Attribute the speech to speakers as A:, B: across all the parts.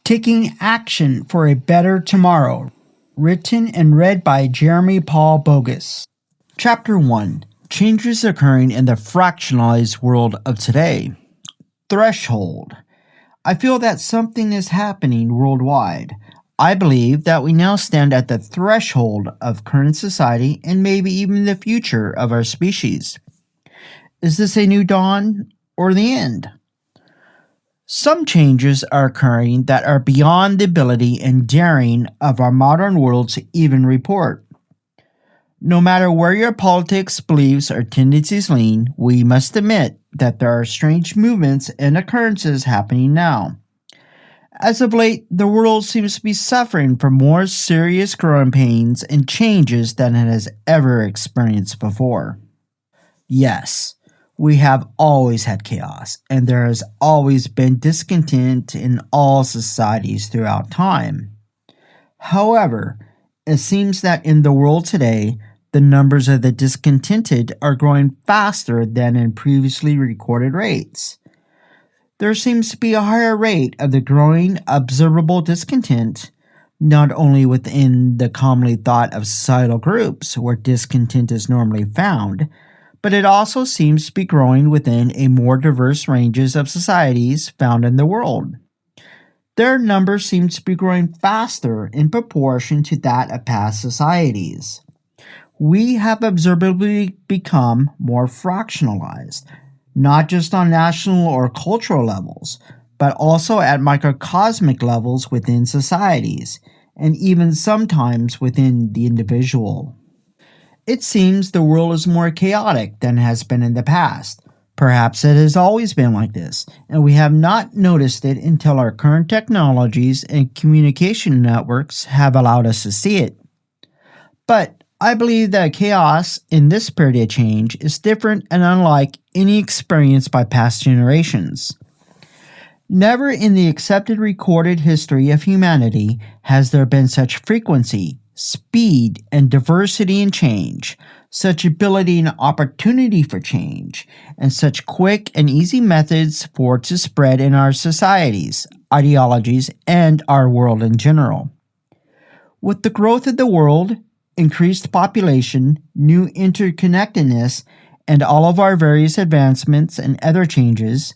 A: Taking Action for a Better Tomorrow, written and read by Jeremy Paul Bogus. Chapter 1. Changes Occurring in the Fractionalized World of Today. Threshold. I feel that something is happening worldwide. I believe that we now stand at the threshold of current society and maybe even the future of our species. Is this a new dawn or the end? Some changes are occurring that are beyond the ability and daring of our modern world to even report. No matter where your politics, beliefs, or tendencies lean, we must admit that there are strange movements and occurrences happening now. As of late, the world seems to be suffering from more serious growing pains and changes than it has ever experienced before. Yes, we have always had chaos, and there has always been discontent in all societies throughout time. However, it seems that in the world today, the numbers of the discontented are growing faster than in previously recorded rates. There seems to be a higher rate of the growing observable discontent, not only within the commonly thought of societal groups where discontent is normally found, but it also seems to be growing within a more diverse ranges of societies found in the world. Their numbers seem to be growing faster in proportion to that of past societies. We have observably become more fractionalized, not just on national or cultural levels, but also at microcosmic levels within societies, and even sometimes within the individual. It seems the world is more chaotic than it has been in the past. Perhaps it has always been like this, and we have not noticed it until our current technologies and communication networks have allowed us to see it. But I believe that chaos in this period of change is different and unlike any experienced by past generations. Never in the accepted recorded history of humanity has there been such frequency, speed, and diversity in change, such ability and opportunity for change, and such quick and easy methods for it to spread in our societies, ideologies, and our world in general. With the growth of the world, increased population, new interconnectedness, and all of our various advancements and other changes,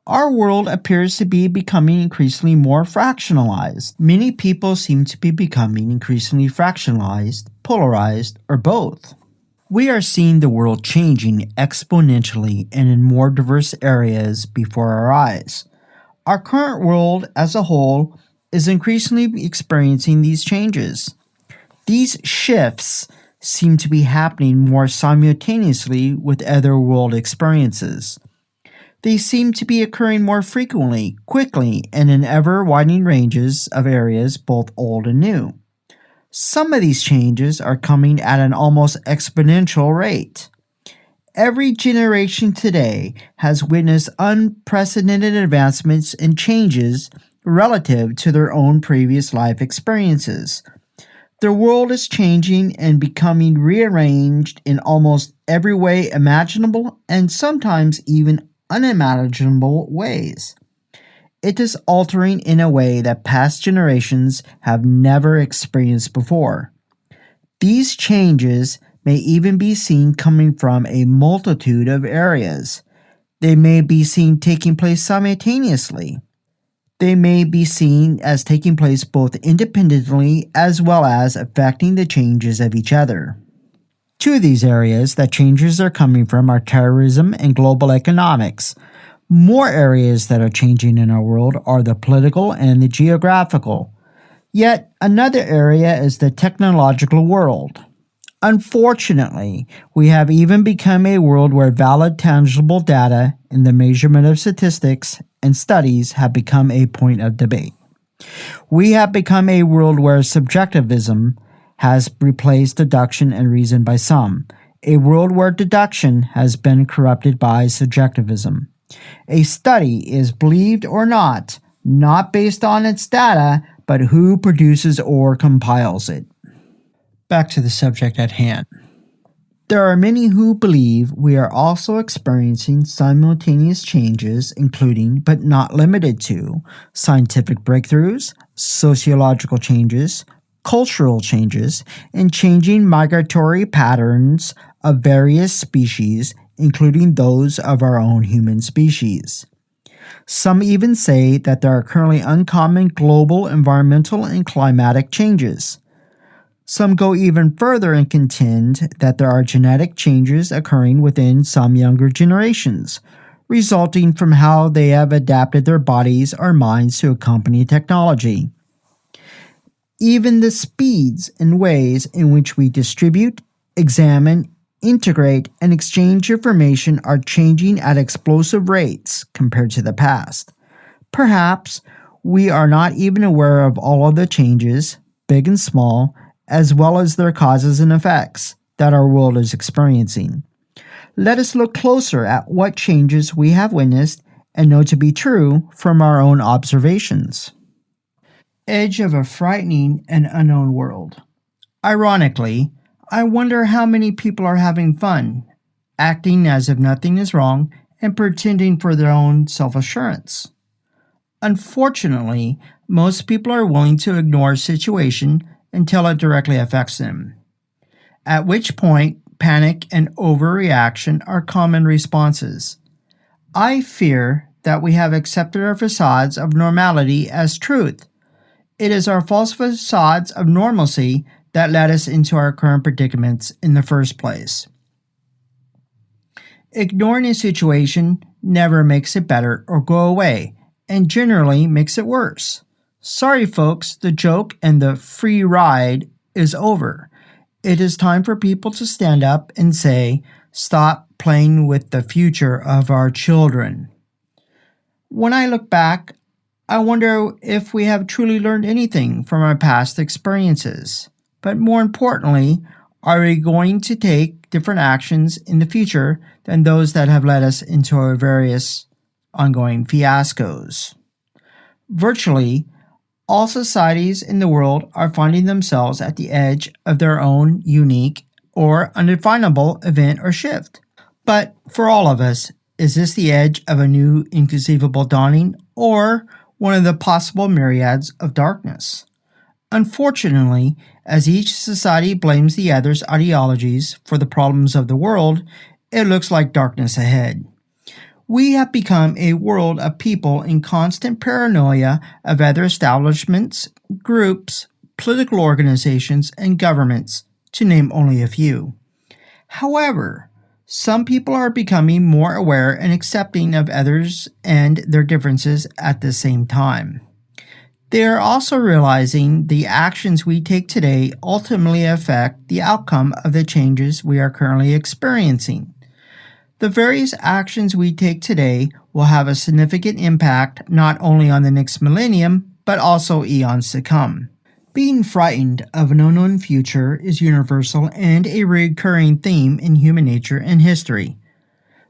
A: our world appears to be becoming increasingly more fractionalized. Many people seem to be becoming increasingly fractionalized, polarized, or both. We are seeing the world changing exponentially and in more diverse areas before our eyes. Our current world as a whole is increasingly experiencing these changes. These shifts seem to be happening more simultaneously with other world experiences. They seem to be occurring more frequently, quickly, and in ever-widening ranges of areas both old and new. Some of these changes are coming at an almost exponential rate. Every generation today has witnessed unprecedented advancements and changes relative to their own previous life experiences. The world is changing and becoming rearranged in almost every way imaginable and sometimes even unimaginable ways. It is altering in a way that past generations have never experienced before. These changes may even be seen coming from a multitude of areas. They may be seen taking place simultaneously. They may be seen as taking place both independently as well as affecting the changes of each other. Two of these areas that changes are coming from are terrorism and global economics. More areas that are changing in our world are the political and the geographical. Yet another area is the technological world. Unfortunately, we have even become a world where valid, tangible data in the measurement of statistics and studies have become a point of debate. We have become a world where subjectivism has replaced deduction and reason by some, a world where deduction has been corrupted by subjectivism. A study is believed or not based on its data, but who produces or compiles it. Back to the subject at hand. There are many who believe we are also experiencing simultaneous changes, including, but not limited to, scientific breakthroughs, sociological changes, cultural changes, and changing migratory patterns of various species, including those of our own human species. Some even say that there are currently uncommon global environmental and climatic changes. Some go even further and contend that there are genetic changes occurring within some younger generations, resulting from how they have adapted their bodies or minds to accompany technology. Even the speeds and ways in which we distribute, examine, integrate, and exchange information are changing at explosive rates compared to the past. Perhaps we are not even aware of all of the changes, big and small, as well as their causes and effects that our world is experiencing. Let us look closer at what changes we have witnessed and know to be true from our own observations. Edge of a frightening and unknown world. Ironically, I wonder how many people are having fun, acting as if nothing is wrong and pretending for their own self-assurance. Unfortunately, most people are willing to ignore a situation until it directly affects them, at which point panic and overreaction are common responses. I fear that we have accepted our facades of normality as truth. It is our false facades of normalcy that led us into our current predicaments in the first place. Ignoring a situation never makes it better or go away, and generally makes it worse. Sorry folks, the joke and the free ride is over. It is time for people to stand up and say, stop playing with the future of our children. When I look back, I wonder if we have truly learned anything from our past experiences. But more importantly, are we going to take different actions in the future than those that have led us into our various ongoing fiascos? Virtually, all societies in the world are finding themselves at the edge of their own unique or undefinable event or shift. But for all of us, is this the edge of a new inconceivable dawning or one of the possible myriads of darkness? Unfortunately, as each society blames the other's ideologies for the problems of the world, it looks like darkness ahead. We have become a world of people in constant paranoia of other establishments, groups, political organizations, and governments, to name only a few. However, some people are becoming more aware and accepting of others and their differences at the same time. They are also realizing the actions we take today ultimately affect the outcome of the changes we are currently experiencing. The various actions we take today will have a significant impact not only on the next millennium, but also eons to come. Being frightened of an unknown future is universal and a recurring theme in human nature and history.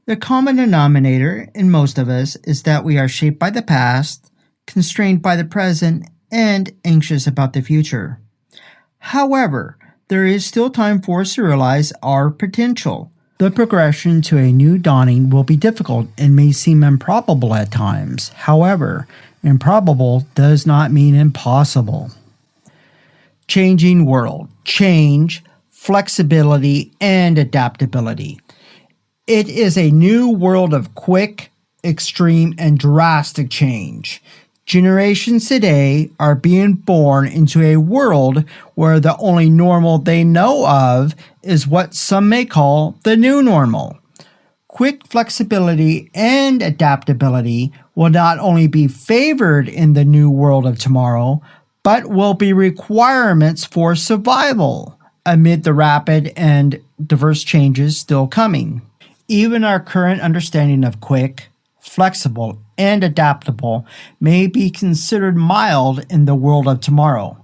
A: The common denominator in most of us is that we are shaped by the past, constrained by the present, and anxious about the future. However, there is still time for us to realize our potential. The progression to a new dawning will be difficult and may seem improbable at times. However, improbable does not mean impossible. Changing world. Change, flexibility, and adaptability. It is a new world of quick, extreme, and drastic change. Generations today are being born into a world where the only normal they know of is what some may call the new normal. Quick flexibility and adaptability will not only be favored in the new world of tomorrow, but will be requirements for survival amid the rapid and diverse changes still coming. Even our current understanding of quick, flexible, and adaptable may be considered mild in the world of tomorrow.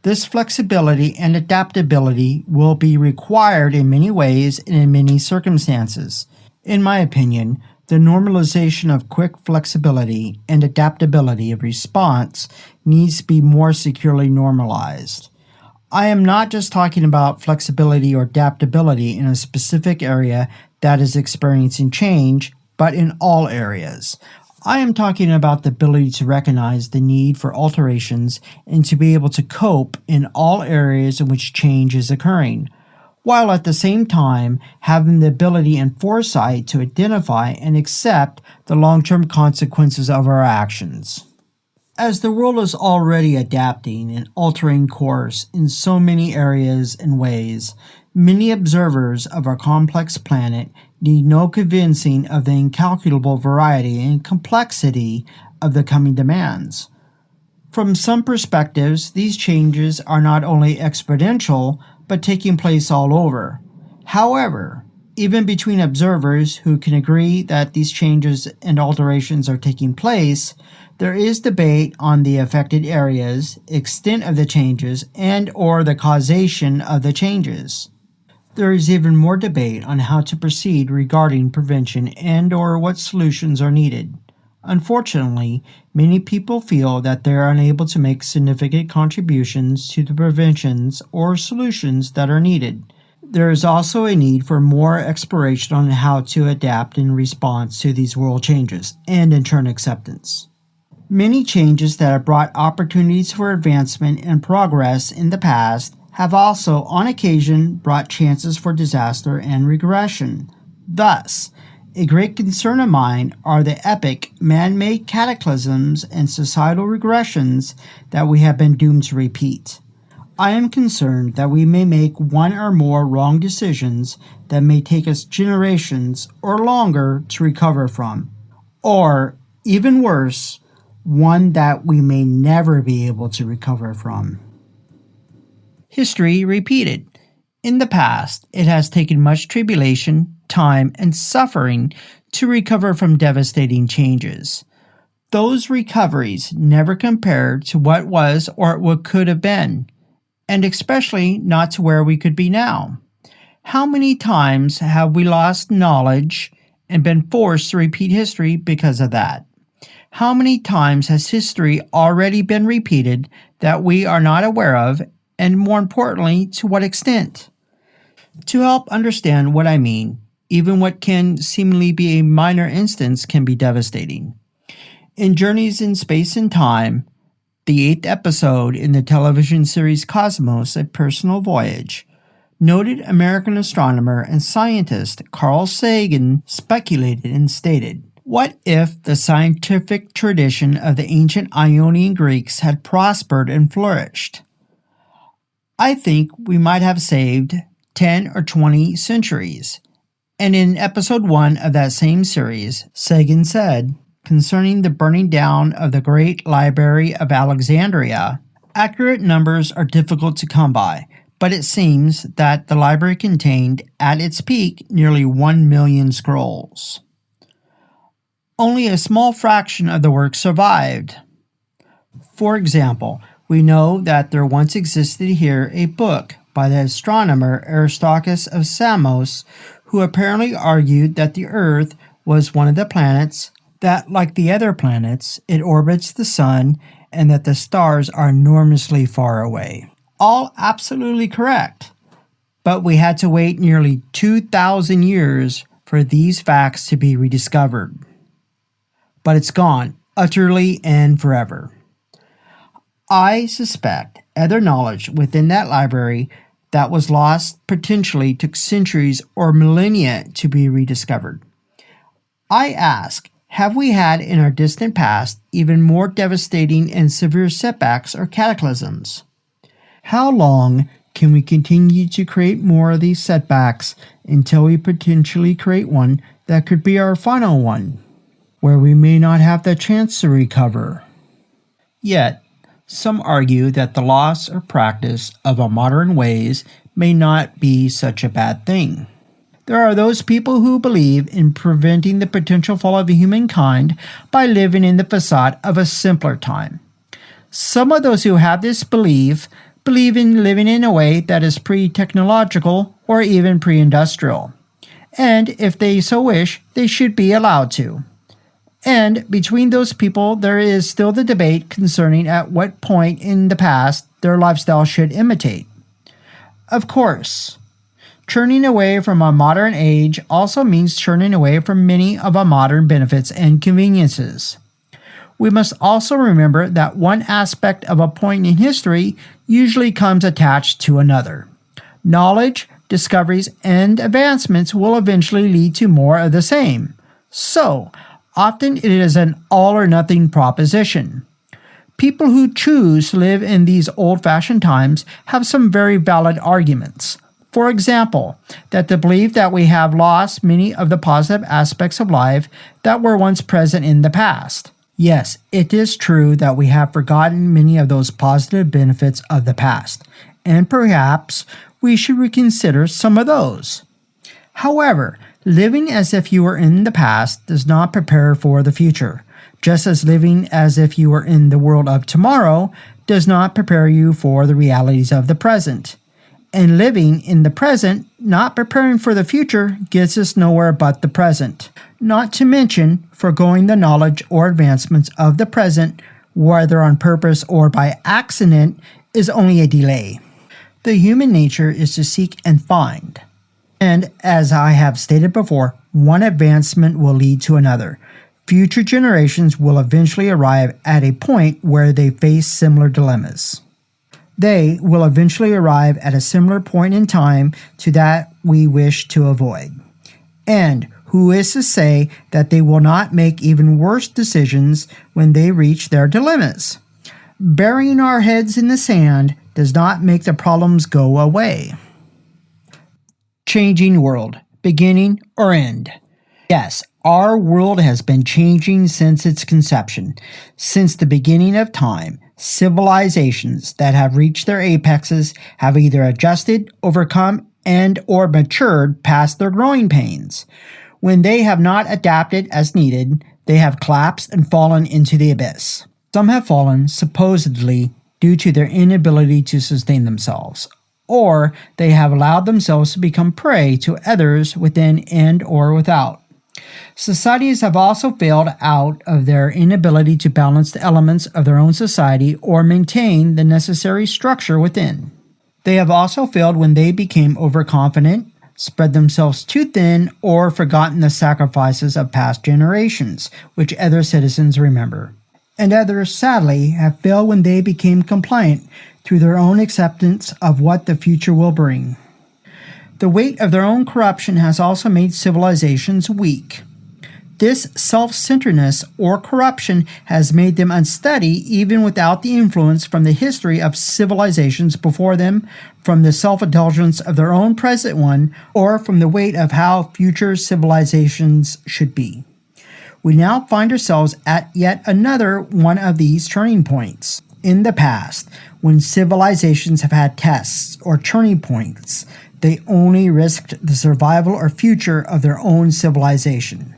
A: This flexibility and adaptability will be required in many ways and in many circumstances. In my opinion, the normalization of quick flexibility and adaptability of response needs to be more securely normalized. I am not just talking about flexibility or adaptability in a specific area that is experiencing change, but in all areas. I am talking about the ability to recognize the need for alterations and to be able to cope in all areas in which change is occurring, while at the same time having the ability and foresight to identify and accept the long-term consequences of our actions. As the world is already adapting and altering course in so many areas and ways, many observers of our complex planet need no convincing of the incalculable variety and complexity of the coming demands. From some perspectives, these changes are not only exponential, but taking place all over. However, even between observers who can agree that these changes and alterations are taking place, there is debate on the affected areas, extent of the changes, and or the causation of the changes. There is even more debate on how to proceed regarding prevention and or what solutions are needed. Unfortunately, many people feel that they are unable to make significant contributions to the preventions or solutions that are needed. There is also a need for more exploration on how to adapt in response to these world changes and in turn acceptance. Many changes that have brought opportunities for advancement and progress in the past have also, on occasion, brought chances for disaster and regression. Thus, a great concern of mine are the epic man-made cataclysms and societal regressions that we have been doomed to repeat. I am concerned that we may make one or more wrong decisions that may take us generations or longer to recover from. Or, even worse, one that we may never be able to recover from. History repeated. In the past, it has taken much tribulation, time, and suffering to recover from devastating changes. Those recoveries never compared to what was or what could have been, and especially not to where we could be now. How many times have we lost knowledge and been forced to repeat history because of that? How many times has history already been repeated that we are not aware of, and more importantly, to what extent? To help understand what I mean, even what can seemingly be a minor instance can be devastating. In Journeys in Space and Time, the 8th episode in the television series Cosmos: A Personal Voyage, noted American astronomer and scientist Carl Sagan speculated and stated, "What if the scientific tradition of the ancient Ionian Greeks had prospered and flourished? I think we might have saved 10 or 20 centuries." And in episode 1 of that same series, Sagan said, concerning the burning down of the Great Library of Alexandria, accurate numbers are difficult to come by, but it seems that the library contained, at its peak, nearly 1 million scrolls. Only a small fraction of the work survived. For example, we know that there once existed here a book by the astronomer Aristarchus of Samos, who apparently argued that the Earth was one of the planets, that, like the other planets, it orbits the Sun, and that the stars are enormously far away. All absolutely correct. But we had to wait nearly 2,000 years for these facts to be rediscovered. But it's gone, utterly and forever. I suspect other knowledge within that library that was lost potentially took centuries or millennia to be rediscovered. I ask, have we had in our distant past even more devastating and severe setbacks or cataclysms? How long can we continue to create more of these setbacks until we potentially create one that could be our final one, where we may not have the chance to recover? Yet, some argue that the loss or practice of our modern ways may not be such a bad thing. There are those people who believe in preventing the potential fall of humankind by living in the facade of a simpler time. Some of those who have this belief in living in a way that is pre-technological or even pre-industrial. And if they so wish, they should be allowed to. And between those people, there is still the debate concerning at what point in the past their lifestyle should imitate. Of course, turning away from a modern age also means turning away from many of our modern benefits and conveniences. We must also remember that one aspect of a point in history usually comes attached to another. Knowledge, discoveries, and advancements will eventually lead to more of the same. So, often it is an all or nothing proposition. People who choose to live in these old-fashioned times have some very valid arguments. For example, that the belief that we have lost many of the positive aspects of life that were once present in the past. Yes, it is true that we have forgotten many of those positive benefits of the past, and perhaps we should reconsider some of those. However, living as if you were in the past does not prepare for the future, just as living as if you were in the world of tomorrow does not prepare you for the realities of the present. And living in the present, not preparing for the future, gets us nowhere but the present. Not to mention, foregoing the knowledge or advancements of the present, whether on purpose or by accident, is only a delay. The human nature is to seek and find. And as I have stated before, one advancement will lead to another. Future generations will eventually arrive at a point where they face similar dilemmas. They will eventually arrive at a similar point in time to that we wish to avoid. And who is to say that they will not make even worse decisions when they reach their dilemmas? Burying our heads in the sand does not make the problems go away. Changing world, beginning or end? Yes, our world has been changing since its conception. Since the beginning of time, civilizations that have reached their apexes have either adjusted, overcome, and or matured past their growing pains. When they have not adapted as needed, they have collapsed and fallen into the abyss. Some have fallen, supposedly, due to their inability to sustain themselves, or they have allowed themselves to become prey to others within and or without. Societies have also failed out of their inability to balance the elements of their own society or maintain the necessary structure within. They have also failed when they became overconfident, spread themselves too thin, or forgotten the sacrifices of past generations, which other citizens remember. And others, sadly, have failed when they became compliant through their own acceptance of what the future will bring. The weight of their own corruption has also made civilizations weak. This self-centeredness or corruption has made them unsteady even without the influence from the history of civilizations before them, from the self-indulgence of their own present one, or from the weight of how future civilizations should be. We now find ourselves at yet another one of these turning points. In the past, when civilizations have had tests or turning points, they only risked the survival or future of their own civilization.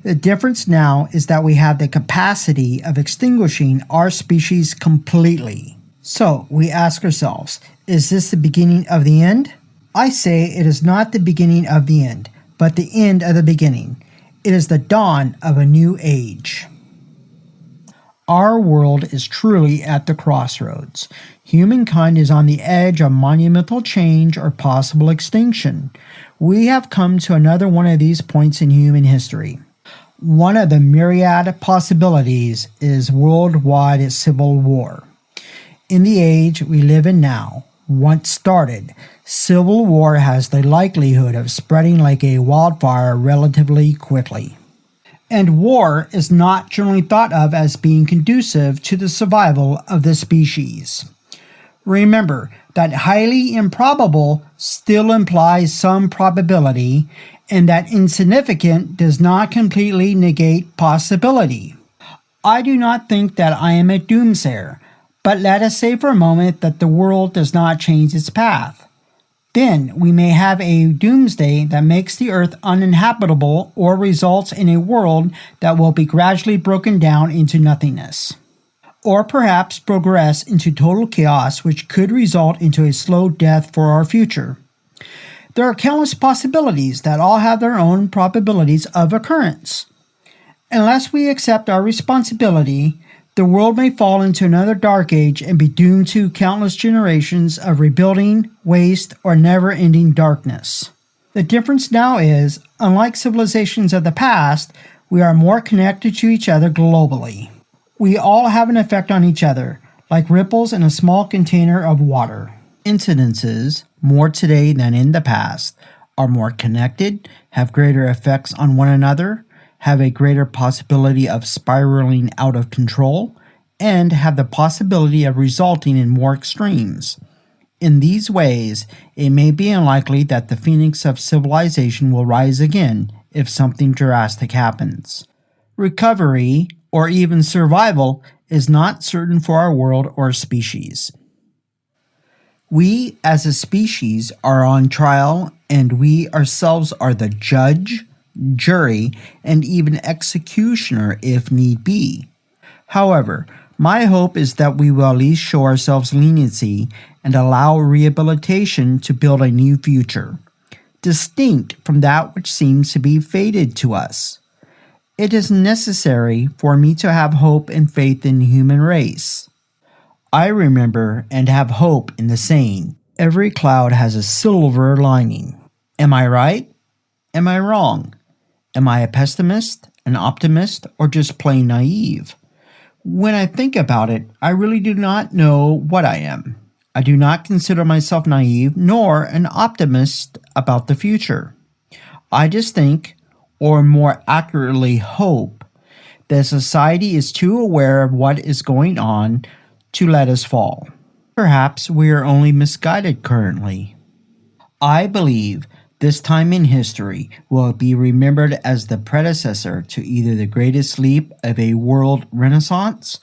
A: The difference now is that we have the capacity of extinguishing our species completely. So we ask ourselves, is this the beginning of the end? I say it is not the beginning of the end, but the end of the beginning. It is the dawn of a new age. Our world is truly at the crossroads. Humankind is on the edge of monumental change or possible extinction. We have come to another one of these points in human history. One of the myriad possibilities is worldwide civil war. In the age we live in now, once started, civil war has the likelihood of spreading like a wildfire relatively quickly. And war is not generally thought of as being conducive to the survival of the species. Remember that highly improbable still implies some probability, and that insignificant does not completely negate possibility. I do not think that I am a doomsayer, but let us say for a moment that the world does not change its path. Then we may have a doomsday that makes the earth uninhabitable or results in a world that will be gradually broken down into nothingness. Or perhaps progress into total chaos, which could result into a slow death for our future. There are countless possibilities that all have their own probabilities of occurrence. Unless we accept our responsibility, The world may fall into another dark age and be doomed to countless generations of rebuilding, waste, or never-ending darkness. The difference now is, unlike civilizations of the past, we are more connected to each other globally. We all have an effect on each other, like ripples in a small container of water. Incidences, more today than in the past, are more connected, have greater effects on one another, have a greater possibility of spiraling out of control, and have the possibility of resulting in more extremes. In these ways, it may be unlikely that the phoenix of civilization will rise again if something drastic happens. Recovery, or even survival, is not certain for our world or species. We, as a species, are on trial, and we ourselves are the judge, jury, and even executioner if need be. However, my hope is that we will at least show ourselves leniency and allow rehabilitation to build a new future, distinct from that which seems to be fated to us. It is necessary for me to have hope and faith in the human race. I remember and have hope in the saying, every cloud has a silver lining. Am I right? Am I wrong? Am I a pessimist, an optimist, or just plain naive? When I think about it, I really do not know what I am. I do not consider myself naive nor an optimist about the future. I just think, or more accurately hope, that society is too aware of what is going on to let us fall. Perhaps we are only misguided currently. I believe this time in history will be remembered as the predecessor to either the greatest sleep of a world renaissance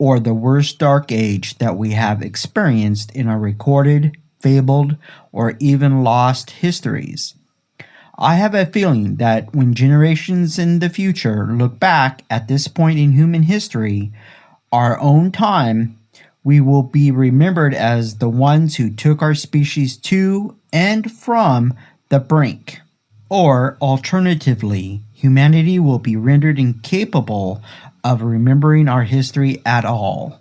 A: or the worst dark age that we have experienced in our recorded, fabled, or even lost histories. I have a feeling that when generations in the future look back at this point in human history, our own time, we will be remembered as the ones who took our species to and from the brink. Or, alternatively, humanity will be rendered incapable of remembering our history at all.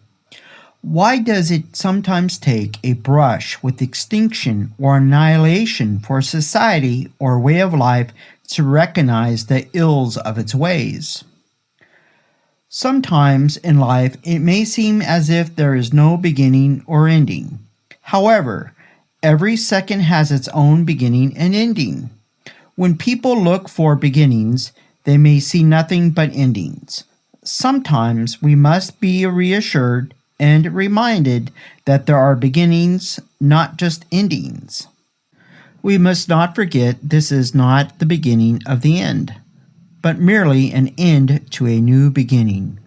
A: Why does it sometimes take a brush with extinction or annihilation for society or way of life to recognize the ills of its ways? Sometimes in life it may seem as if there is no beginning or ending. However, every second has its own beginning and ending. When people look for beginnings, they may see nothing but endings. Sometimes we must be reassured and reminded that there are beginnings, not just endings. We must not forget this is not the beginning of the end, but merely an end to a new beginning.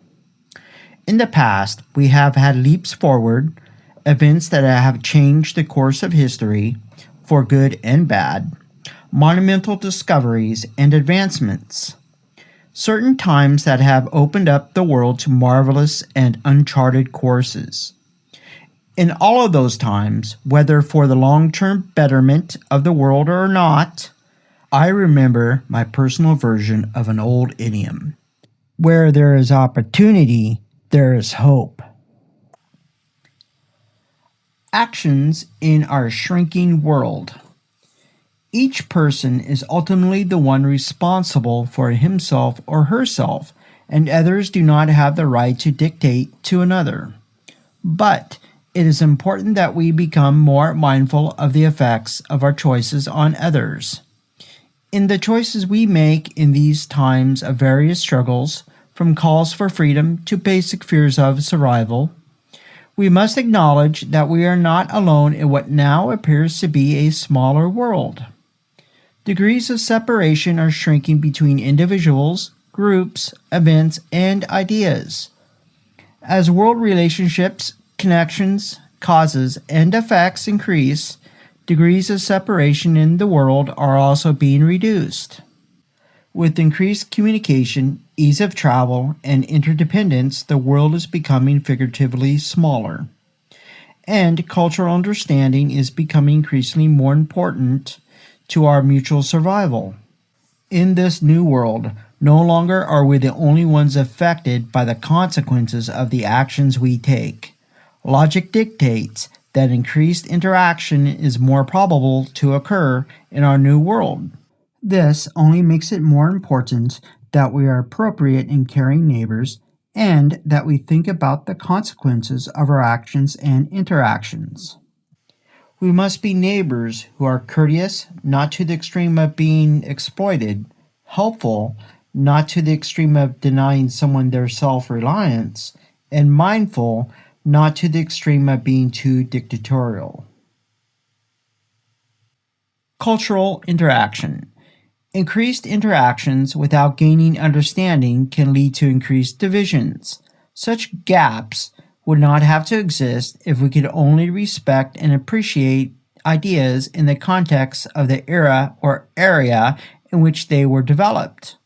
A: In the past, we have had leaps forward, events that have changed the course of history, for good and bad, monumental discoveries and advancements. Certain times that have opened up the world to marvelous and uncharted courses. In all of those times, whether for the long-term betterment of the world or not, I remember my personal version of an old idiom. Where there is opportunity, there is hope. Actions in our shrinking world. Each person is ultimately the one responsible for himself or herself, and others do not have the right to dictate to another. But it is important that we become more mindful of the effects of our choices on others. In the choices we make in these times of various struggles, from calls for freedom to basic fears of survival, we must acknowledge that we are not alone in what now appears to be a smaller world. Degrees of separation are shrinking between individuals, groups, events, and ideas. As world relationships, connections, causes, and effects increase, degrees of separation in the world are also being reduced. With increased communication, ease of travel, and interdependence, the world is becoming figuratively smaller. And cultural understanding is becoming increasingly more important to our mutual survival. In this new world, No longer are we the only ones affected by the consequences of the actions we take. Logic dictates that increased interaction is more probable to occur in our new world. This only makes it more important that we are appropriate in caring neighbors and that we think about the consequences of our actions and interactions. We must be neighbors who are courteous, not to the extreme of being exploited, helpful, not to the extreme of denying someone their self-reliance, and mindful, not to the extreme of being too dictatorial. Cultural interaction. Increased interactions without gaining understanding can lead to increased divisions. Such gaps would not have to exist if we could only respect and appreciate ideas in the context of the era or area in which they were developed.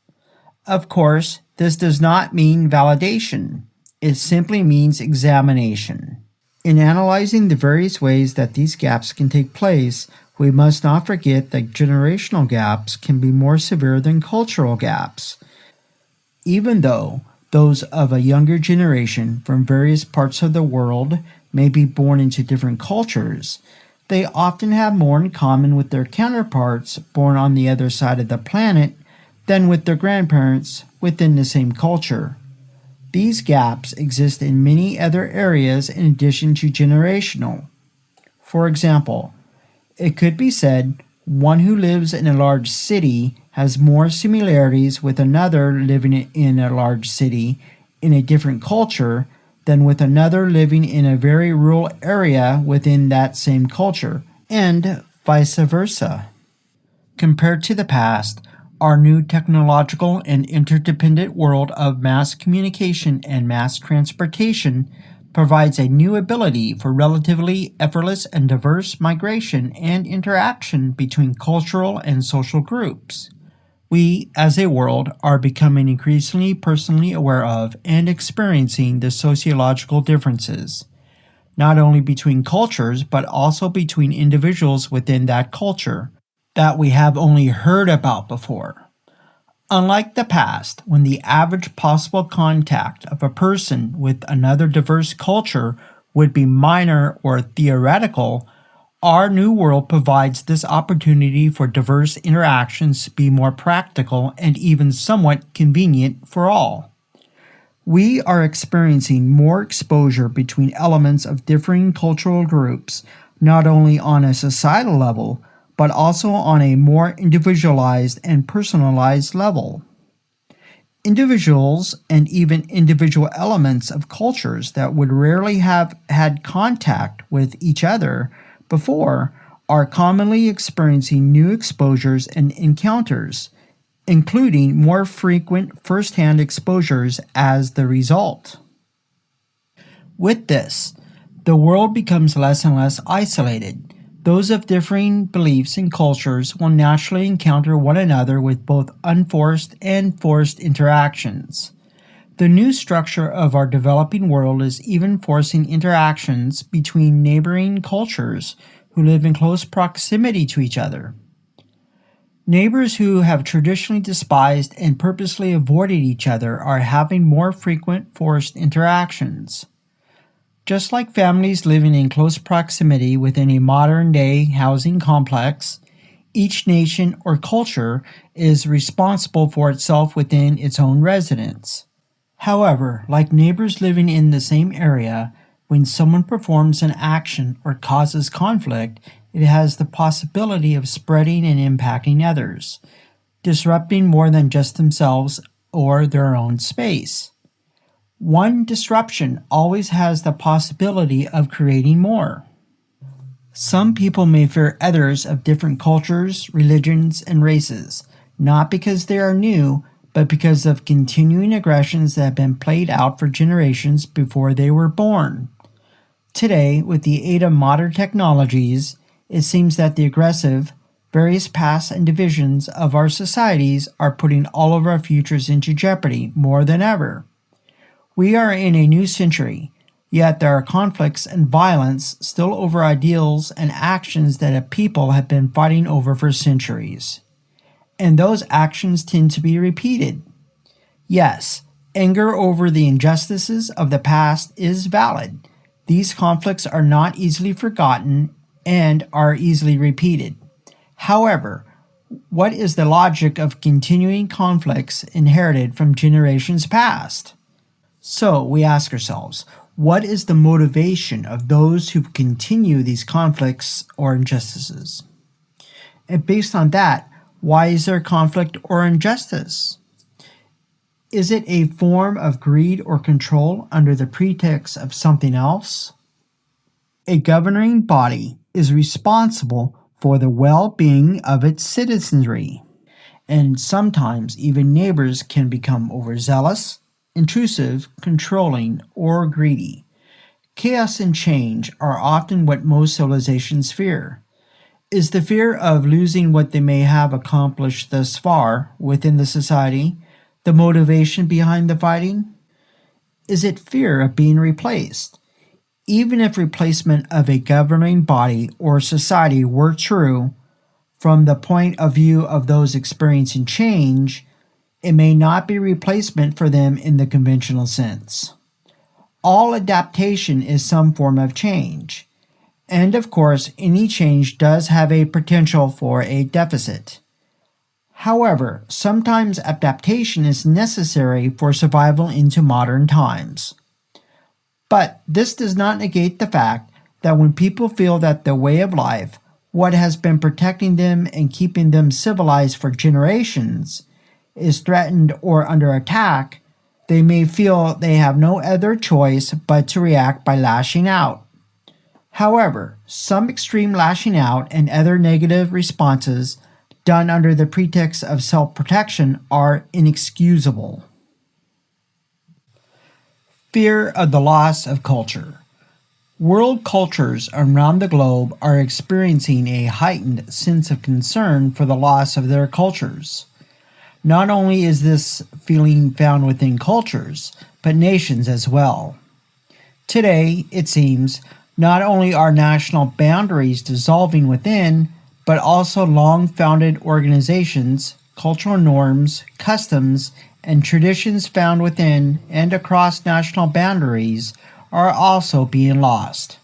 A: Of course, this does not mean validation. It simply means examination. In analyzing the various ways that these gaps can take place, we must not forget that generational gaps can be more severe than cultural gaps. Even though those of a younger generation from various parts of the world may be born into different cultures, they often have more in common with their counterparts born on the other side of the planet than with their grandparents within the same culture. These gaps exist in many other areas in addition to generational. For example, it could be said one who lives in a large city has more similarities with another living in a large city in a different culture than with another living in a very rural area within that same culture, and vice versa. Compared to the past, our new technological and interdependent world of mass communication and mass transportation provides a new ability for relatively effortless and diverse migration and interaction between cultural and social groups. We, as a world, are becoming increasingly personally aware of and experiencing the sociological differences, not only between cultures but also between individuals within that culture, that we have only heard about before. Unlike the past, when the average possible contact of a person with another diverse culture would be minor or theoretical, our new world provides this opportunity for diverse interactions to be more practical and even somewhat convenient for all. We are experiencing more exposure between elements of differing cultural groups, not only on a societal level, but also on a more individualized and personalized level. Individuals and even individual elements of cultures that would rarely have had contact with each other before are commonly experiencing new exposures and encounters, including more frequent first-hand exposures as the result. With this, the world becomes less and less isolated. Those of differing beliefs and cultures will naturally encounter one another with both unforced and forced interactions. The new structure of our developing world is even forcing interactions between neighboring cultures who live in close proximity to each other. Neighbors who have traditionally despised and purposely avoided each other are having more frequent forced interactions. Just like families living in close proximity within a modern-day housing complex, each nation or culture is responsible for itself within its own residence. However, like neighbors living in the same area, when someone performs an action or causes conflict, it has the possibility of spreading and impacting others, disrupting more than just themselves or their own space. One disruption always has the possibility of creating more. Some people may fear others of different cultures, religions, and races, not because they are new, but because of continuing aggressions that have been played out for generations before they were born. Today, with the aid of modern technologies, it seems that the aggressive, various paths and divisions of our societies are putting all of our futures into jeopardy more than ever. We are in a new century, yet there are conflicts and violence still over ideals and actions that a people have been fighting over for centuries. And those actions tend to be repeated. Yes, anger over the injustices of the past is valid. These conflicts are not easily forgotten and are easily repeated. However, what is the logic of continuing conflicts inherited from generations past? So we ask ourselves, what is the motivation of those who continue these conflicts or injustices? And based on that, why is there conflict or injustice? Is it a form of greed or control under the pretext of something else? A governing body is responsible for the well-being of its citizenry, and sometimes even neighbors can become overzealous, intrusive, controlling, or greedy. Chaos and change are often what most civilizations fear. Is the fear of losing what they may have accomplished thus far within the society the motivation behind the fighting? Is it fear of being replaced? Even if replacement of a governing body or society were true, from the point of view of those experiencing change, it may not be replacement for them in the conventional sense. All adaptation is some form of change. And of course, any change does have a potential for a deficit. However, sometimes adaptation is necessary for survival into modern times. But this does not negate the fact that when people feel that the way of life, what has been protecting them and keeping them civilized for generations, is threatened or under attack, they may feel they have no other choice but to react by lashing out. However, some extreme lashing out and other negative responses done under the pretext of self-protection are inexcusable. Fear of the loss of culture. World cultures around the globe are experiencing a heightened sense of concern for the loss of their cultures. Not only is this feeling found within cultures, but nations as well. Today, it seems, not only are national boundaries dissolving within, but also long-founded organizations, cultural norms, customs, and traditions found within and across national boundaries are also being lost.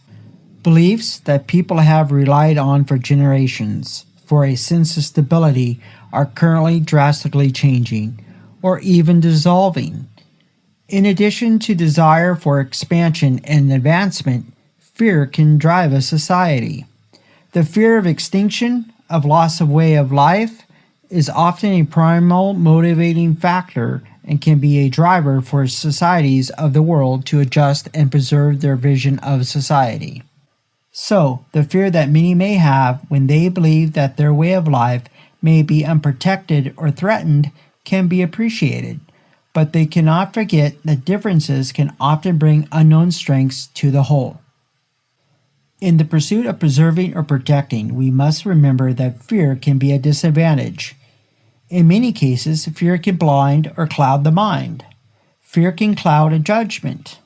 A: Beliefs that people have relied on for generations for a sense of stability are currently drastically changing, or even dissolving. In addition to desire for expansion and advancement, fear can drive a society. The fear of extinction, of loss of way of life, is often a primal motivating factor and can be a driver for societies of the world to adjust and preserve their vision of society. So, the fear that many may have when they believe that their way of life may be unprotected or threatened can be appreciated, but they cannot forget that differences can often bring unknown strengths to the whole. In the pursuit of preserving or protecting, we must remember that fear can be a disadvantage. In many cases, fear can blind or cloud the mind. Fear can cloud a judgment.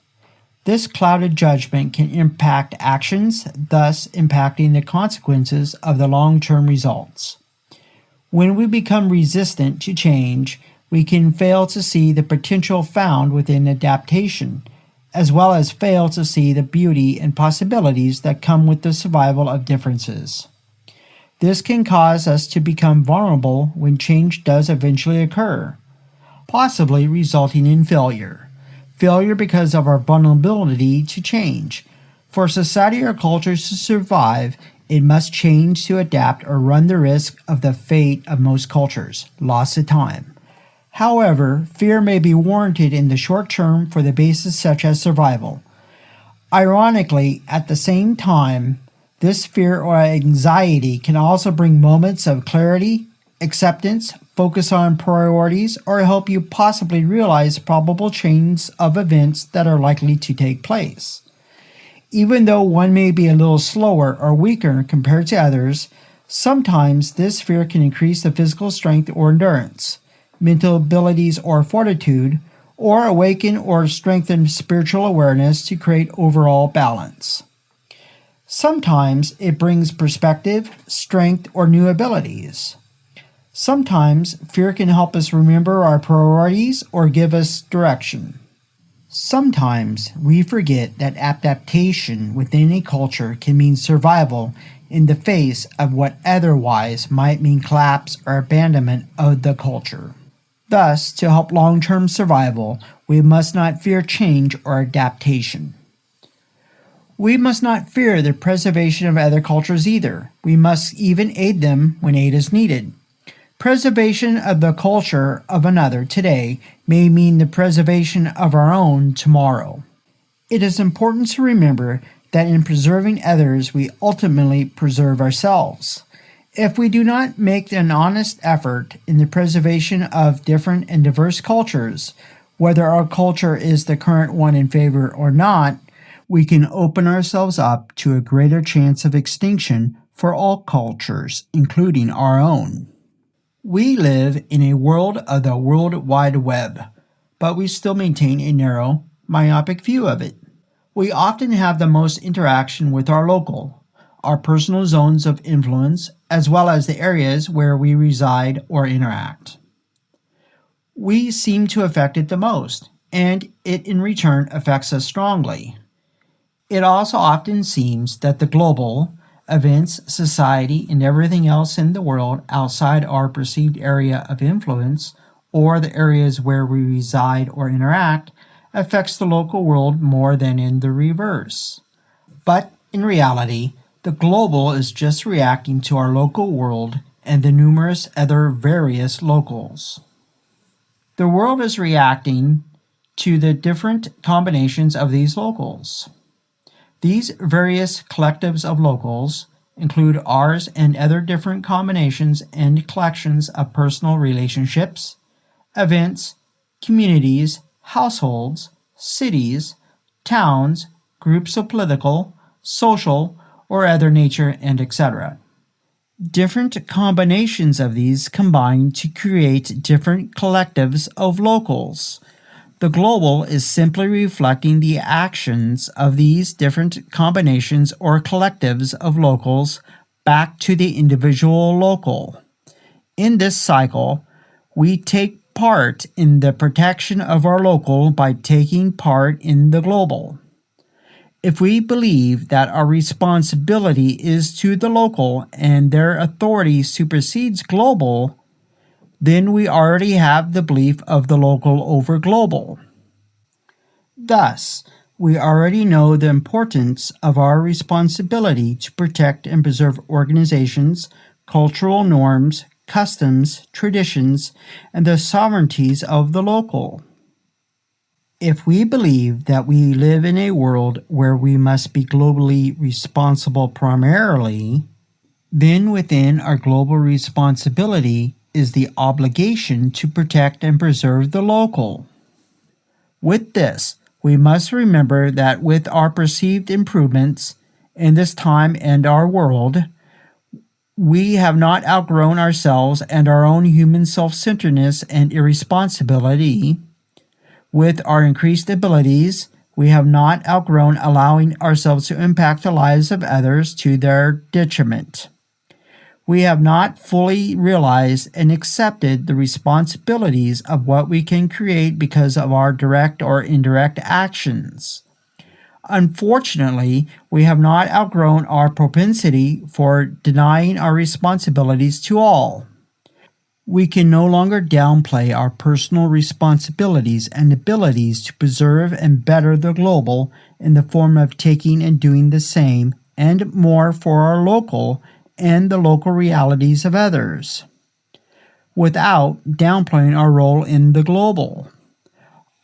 A: This clouded judgment can impact actions, thus impacting the consequences of the long-term results. When we become resistant to change, we can fail to see the potential found within adaptation, as well as fail to see the beauty and possibilities that come with the survival of differences. This can cause us to become vulnerable when change does eventually occur, possibly resulting in failure. Failure because of our vulnerability to change. For society or cultures to survive, it must change to adapt or run the risk of the fate of most cultures, loss of time. However, fear may be warranted in the short term for the basis such as survival. Ironically, at the same time, this fear or anxiety can also bring moments of clarity, acceptance, focus on priorities, or help you possibly realize probable chains of events that are likely to take place. Even though one may be a little slower or weaker compared to others, sometimes this fear can increase the physical strength or endurance, mental abilities or fortitude, or awaken or strengthen spiritual awareness to create overall balance. Sometimes it brings perspective, strength, or new abilities. Sometimes fear can help us remember our priorities or give us direction. Sometimes we forget that adaptation within a culture can mean survival in the face of what otherwise might mean collapse or abandonment of the culture. Thus, to help long term survival, we must not fear change or adaptation. We must not fear the preservation of other cultures either. We must even aid them when aid is needed. Preservation of the culture of another today may mean the preservation of our own tomorrow. It is important to remember that in preserving others, we ultimately preserve ourselves. If we do not make an honest effort in the preservation of different and diverse cultures, whether our culture is the current one in favor or not, we can open ourselves up to a greater chance of extinction for all cultures, including our own. We live in a world of the World Wide Web, but we still maintain a narrow, myopic view of it. We often have the most interaction with our personal zones of influence, as well as the areas where we reside or interact. We seem to affect it the most, and it in return affects us strongly. It also often seems that the global, events, society, and everything else in the world outside our perceived area of influence, or the areas where we reside or interact, affects the local world more than in the reverse. But in reality, the global is just reacting to our local world and the numerous other various locals. The world is reacting to the different combinations of these locals. These various collectives of locals include ours and other different combinations and collections of personal relationships, events, communities, households, cities, towns, groups of political, social, or other nature, and etc. Different combinations of these combine to create different collectives of locals. The global is simply reflecting the actions of these different combinations or collectives of locals back to the individual local. In this cycle, we take part in the protection of our local by taking part in the global. If we believe that our responsibility is to the local and their authority supersedes global, then we already have the belief of the local over global. Thus, we already know the importance of our responsibility to protect and preserve organizations, cultural norms, customs, traditions, and the sovereignties of the local. If we believe that we live in a world where we must be globally responsible primarily, then within our global responsibility is the obligation to protect and preserve the local. With this, we must remember that with our perceived improvements in this time and our world, we have not outgrown ourselves and our own human self-centeredness and irresponsibility. With our increased abilities, we have not outgrown allowing ourselves to impact the lives of others to their detriment. We have not fully realized and accepted the responsibilities of what we can create because of our direct or indirect actions. Unfortunately, we have not outgrown our propensity for denying our responsibilities to all. We can no longer downplay our personal responsibilities and abilities to preserve and better the global in the form of taking and doing the same and more for our local and the local realities of others, without downplaying our role in the global.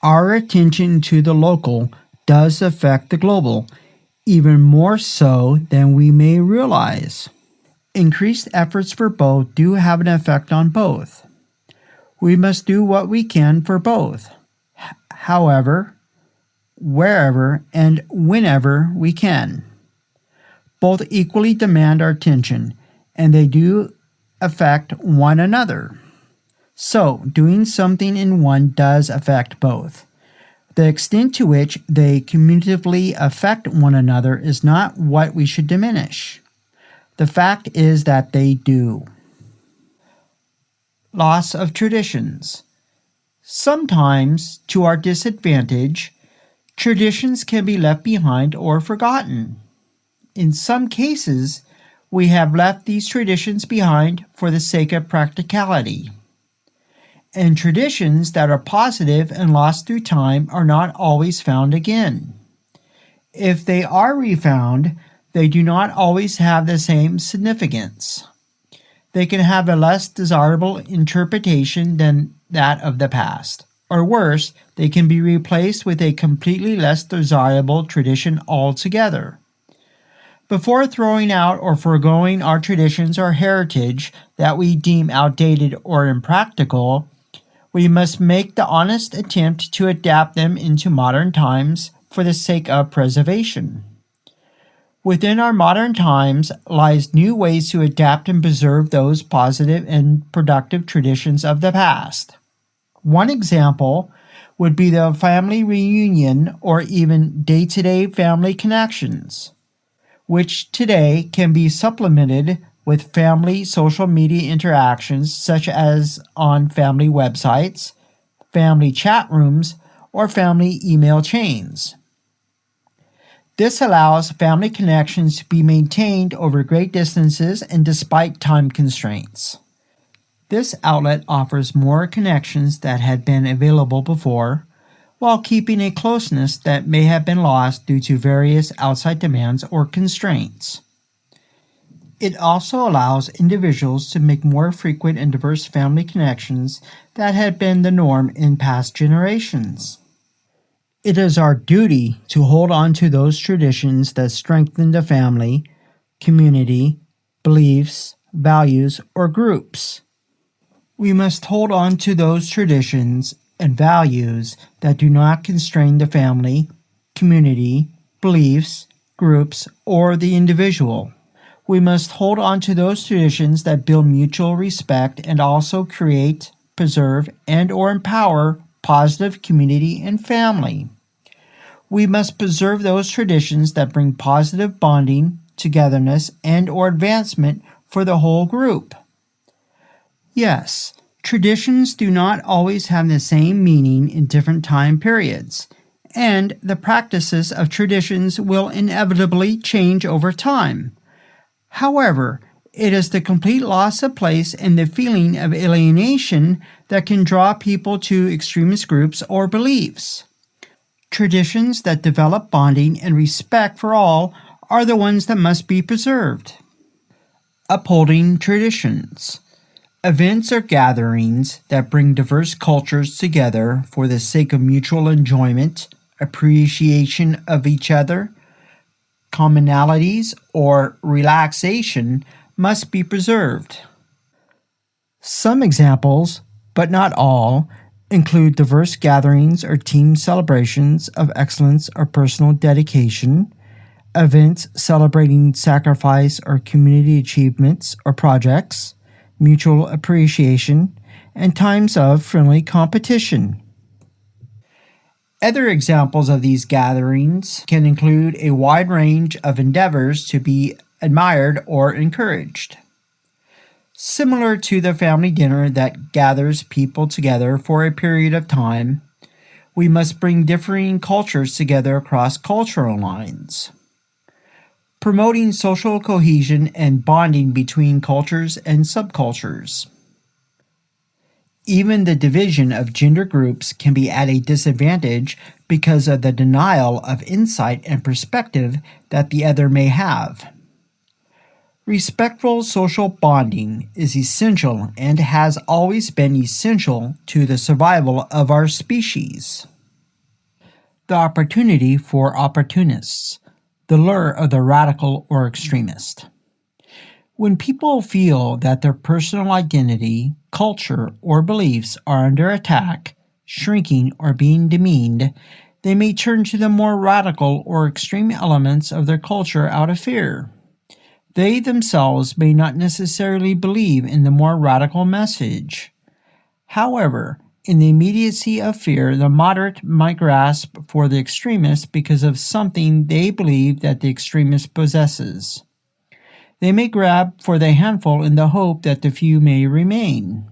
A: Our attention to the local does affect the global, even more so than we may realize. Increased efforts for both do have an effect on both. We must do what we can for both, however, wherever, and whenever we can. Both equally demand our attention, and they do affect one another. So, doing something in one does affect both. The extent to which they cumulatively affect one another is not what we should diminish. The fact is that they do. Loss of traditions. Sometimes, to our disadvantage, traditions can be left behind or forgotten. In some cases, we have left these traditions behind for the sake of practicality. And traditions that are positive and lost through time are not always found again. If they are refound, they do not always have the same significance. They can have a less desirable interpretation than that of the past. Or worse, they can be replaced with a completely less desirable tradition altogether. Before throwing out or foregoing our traditions or heritage that we deem outdated or impractical, we must make the honest attempt to adapt them into modern times for the sake of preservation. Within our modern times lies new ways to adapt and preserve those positive and productive traditions of the past. One example would be the family reunion or even day-to-day family connections, which today can be supplemented with family social media interactions such as on family websites, family chat rooms, or family email chains. This allows family connections to be maintained over great distances and despite time constraints. This outlet offers more connections that had been available before, while keeping a closeness that may have been lost due to various outside demands or constraints. It also allows individuals to make more frequent and diverse family connections that had been the norm in past generations. It is our duty to hold on to those traditions that strengthen the family, community, beliefs, values, or groups. We must hold on to those traditions and values that do not constrain the family, community, beliefs, groups, or the individual. We must hold on to those traditions that build mutual respect and also create, preserve, and or empower positive community and family. We must preserve those traditions that bring positive bonding, togetherness, and or advancement for the whole group. Yes, traditions do not always have the same meaning in different time periods, and the practices of traditions will inevitably change over time. However, it is the complete loss of place and the feeling of alienation that can draw people to extremist groups or beliefs. Traditions that develop bonding and respect for all are the ones that must be preserved. Upholding traditions. Events or gatherings that bring diverse cultures together for the sake of mutual enjoyment, appreciation of each other, commonalities, or relaxation must be preserved. Some examples, but not all, include diverse gatherings or team celebrations of excellence or personal dedication, events celebrating sacrifice or community achievements or projects, mutual appreciation, and times of friendly competition. Other examples of these gatherings can include a wide range of endeavors to be admired or encouraged. Similar to the family dinner that gathers people together for a period of time, we must bring differing cultures together across cultural lines. Promoting social cohesion and bonding between cultures and subcultures. Even the division of gender groups can be at a disadvantage because of the denial of insight and perspective that the other may have. Respectful social bonding is essential and has always been essential to the survival of our species. The opportunity for opportunists, the lure of the radical or extremist. When people feel that their personal identity, culture, or beliefs are under attack, shrinking, or being demeaned, they may turn to the more radical or extreme elements of their culture out of fear. They themselves may not necessarily believe in the more radical message. However, in the immediacy of fear, the moderate might grasp for the extremist because of something they believe that the extremist possesses. They may grab for the handful in the hope that the few may remain.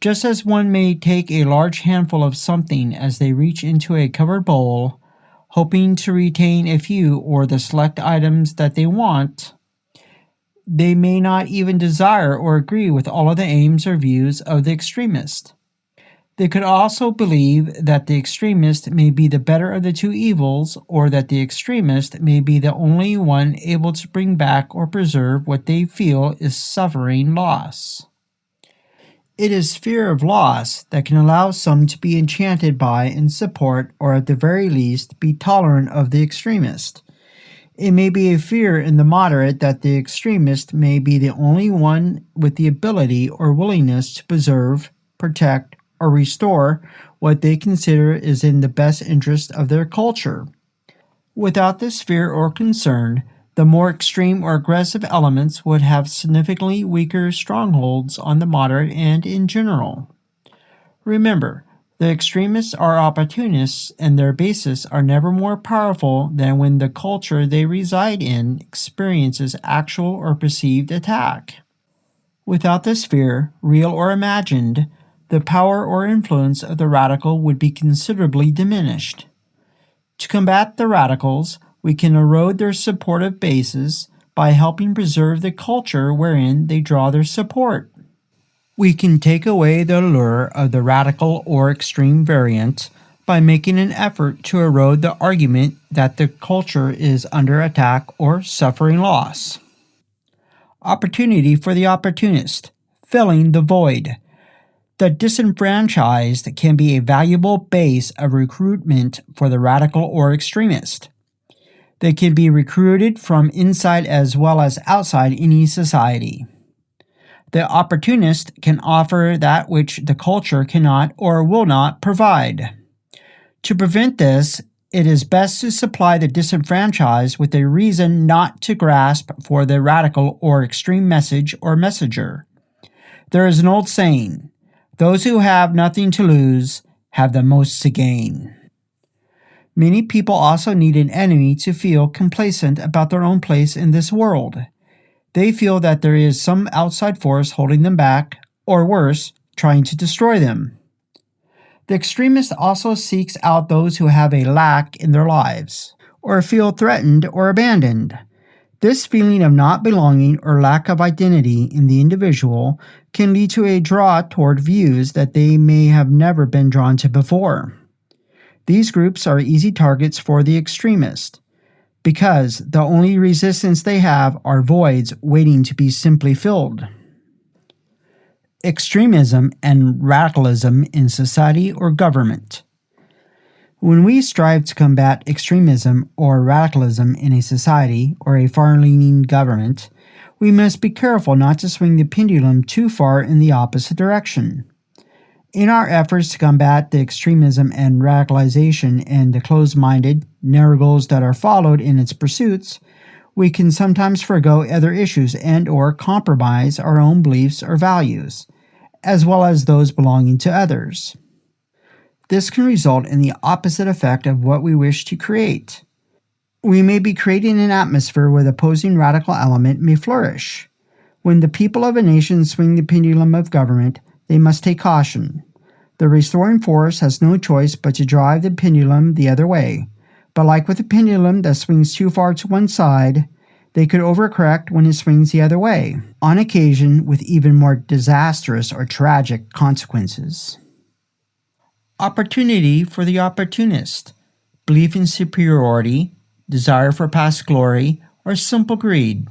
A: Just as one may take a large handful of something as they reach into a covered bowl, hoping to retain a few or the select items that they want, they may not even desire or agree with all of the aims or views of the extremist. They could also believe that the extremist may be the better of the two evils, or that the extremist may be the only one able to bring back or preserve what they feel is suffering loss. It is fear of loss that can allow some to be enchanted by and support, or at the very least, be tolerant of the extremist. It may be a fear in the moderate that the extremist may be the only one with the ability or willingness to preserve, protect, or restore what they consider is in the best interest of their culture. Without this fear or concern, the more extreme or aggressive elements would have significantly weaker strongholds on the moderate and in general. Remember, the extremists are opportunists, and their bases are never more powerful than when the culture they reside in experiences actual or perceived attack. Without this fear, real or imagined, the power or influence of the radical would be considerably diminished. To combat the radicals, we can erode their supportive bases by helping preserve the culture wherein they draw their support. We can take away the allure of the radical or extreme variant by making an effort to erode the argument that the culture is under attack or suffering loss. Opportunity for the opportunist, filling the void. The disenfranchised can be a valuable base of recruitment for the radical or extremist. They can be recruited from inside as well as outside any society. The opportunist can offer that which the culture cannot or will not provide. To prevent this, it is best to supply the disenfranchised with a reason not to grasp for the radical or extreme message or messenger. There is an old saying, "Those who have nothing to lose have the most to gain." Many people also need an enemy to feel complacent about their own place in this world. They feel that there is some outside force holding them back, or worse, trying to destroy them. The extremist also seeks out those who have a lack in their lives, or feel threatened or abandoned. This feeling of not belonging or lack of identity in the individual can lead to a draw toward views that they may have never been drawn to before. These groups are easy targets for the extremist, because the only resistance they have are voids waiting to be simply filled. Extremism and radicalism in society or government. When we strive to combat extremism or radicalism in a society or a far-leaning government, we must be careful not to swing the pendulum too far in the opposite direction. In our efforts to combat the extremism and radicalization and the closed-minded, narrow goals that are followed in its pursuits, we can sometimes forego other issues and or compromise our own beliefs or values, as well as those belonging to others. This can result in the opposite effect of what we wish to create. We may be creating an atmosphere where the opposing radical element may flourish. When the people of a nation swing the pendulum of government, they must take caution. The restoring force has no choice but to drive the pendulum the other way. But like with a pendulum that swings too far to one side, they could overcorrect when it swings the other way, on occasion with even more disastrous or tragic consequences. Opportunity for the opportunist, belief in superiority, desire for past glory, or simple greed.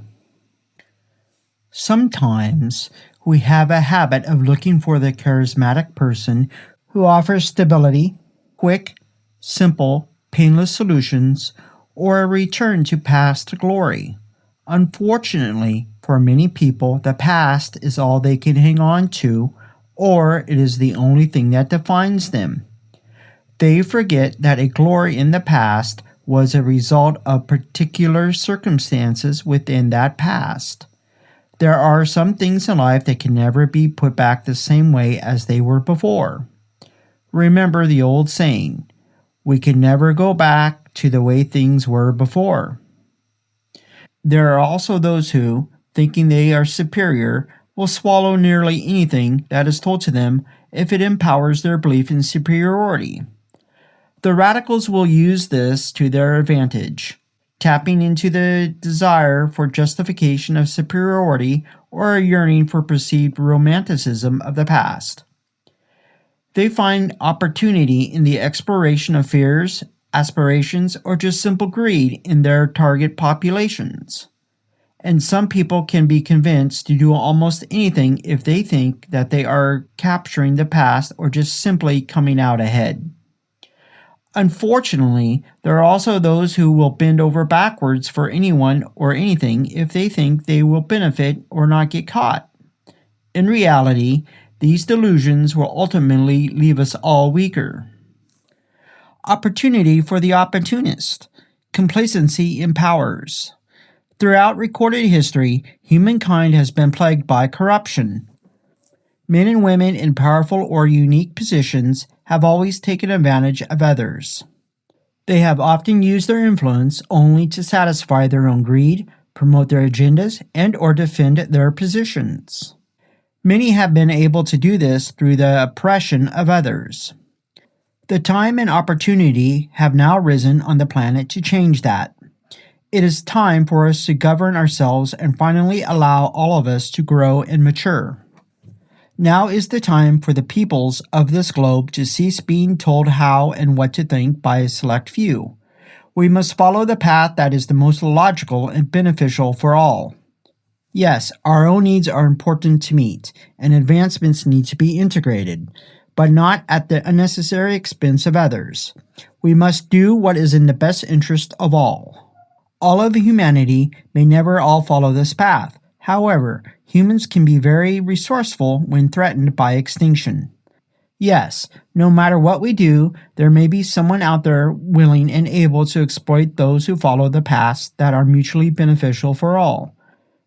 A: Sometimes we have a habit of looking for the charismatic person who offers stability, quick, simple, painless solutions, or a return to past glory. Unfortunately, for many people, the past is all they can hang on to, or it is the only thing that defines them. They forget that a glory in the past was a result of particular circumstances within that past. There are some things in life that can never be put back the same way as they were before. Remember the old saying, we can never go back to the way things were before. There are also those who, thinking they are superior, will swallow nearly anything that is told to them if it empowers their belief in superiority. The radicals will use this to their advantage, tapping into the desire for justification of superiority or a yearning for perceived romanticism of the past. They find opportunity in the exploration of fears, aspirations, or just simple greed in their target populations. And some people can be convinced to do almost anything if they think that they are capturing the past or just simply coming out ahead. Unfortunately, there are also those who will bend over backwards for anyone or anything if they think they will benefit or not get caught. In reality, these delusions will ultimately leave us all weaker. Opportunity for the opportunist. Complacency empowers. Throughout recorded history, humankind has been plagued by corruption. Men and women in powerful or unique positions have always taken advantage of others. They have often used their influence only to satisfy their own greed, promote their agendas, and or defend their positions. Many have been able to do this through the oppression of others. The time and opportunity have now risen on the planet to change that. It is time for us to govern ourselves and finally allow all of us to grow and mature. Now is the time for the peoples of this globe to cease being told how and what to think by a select few. We must follow the path that is the most logical and beneficial for all. Yes, our own needs are important to meet, and advancements need to be integrated, but not at the unnecessary expense of others. We must do what is in the best interest of all. All of humanity may never all follow this path. However, humans can be very resourceful when threatened by extinction. Yes, no matter what we do, there may be someone out there willing and able to exploit those who follow the paths that are mutually beneficial for all.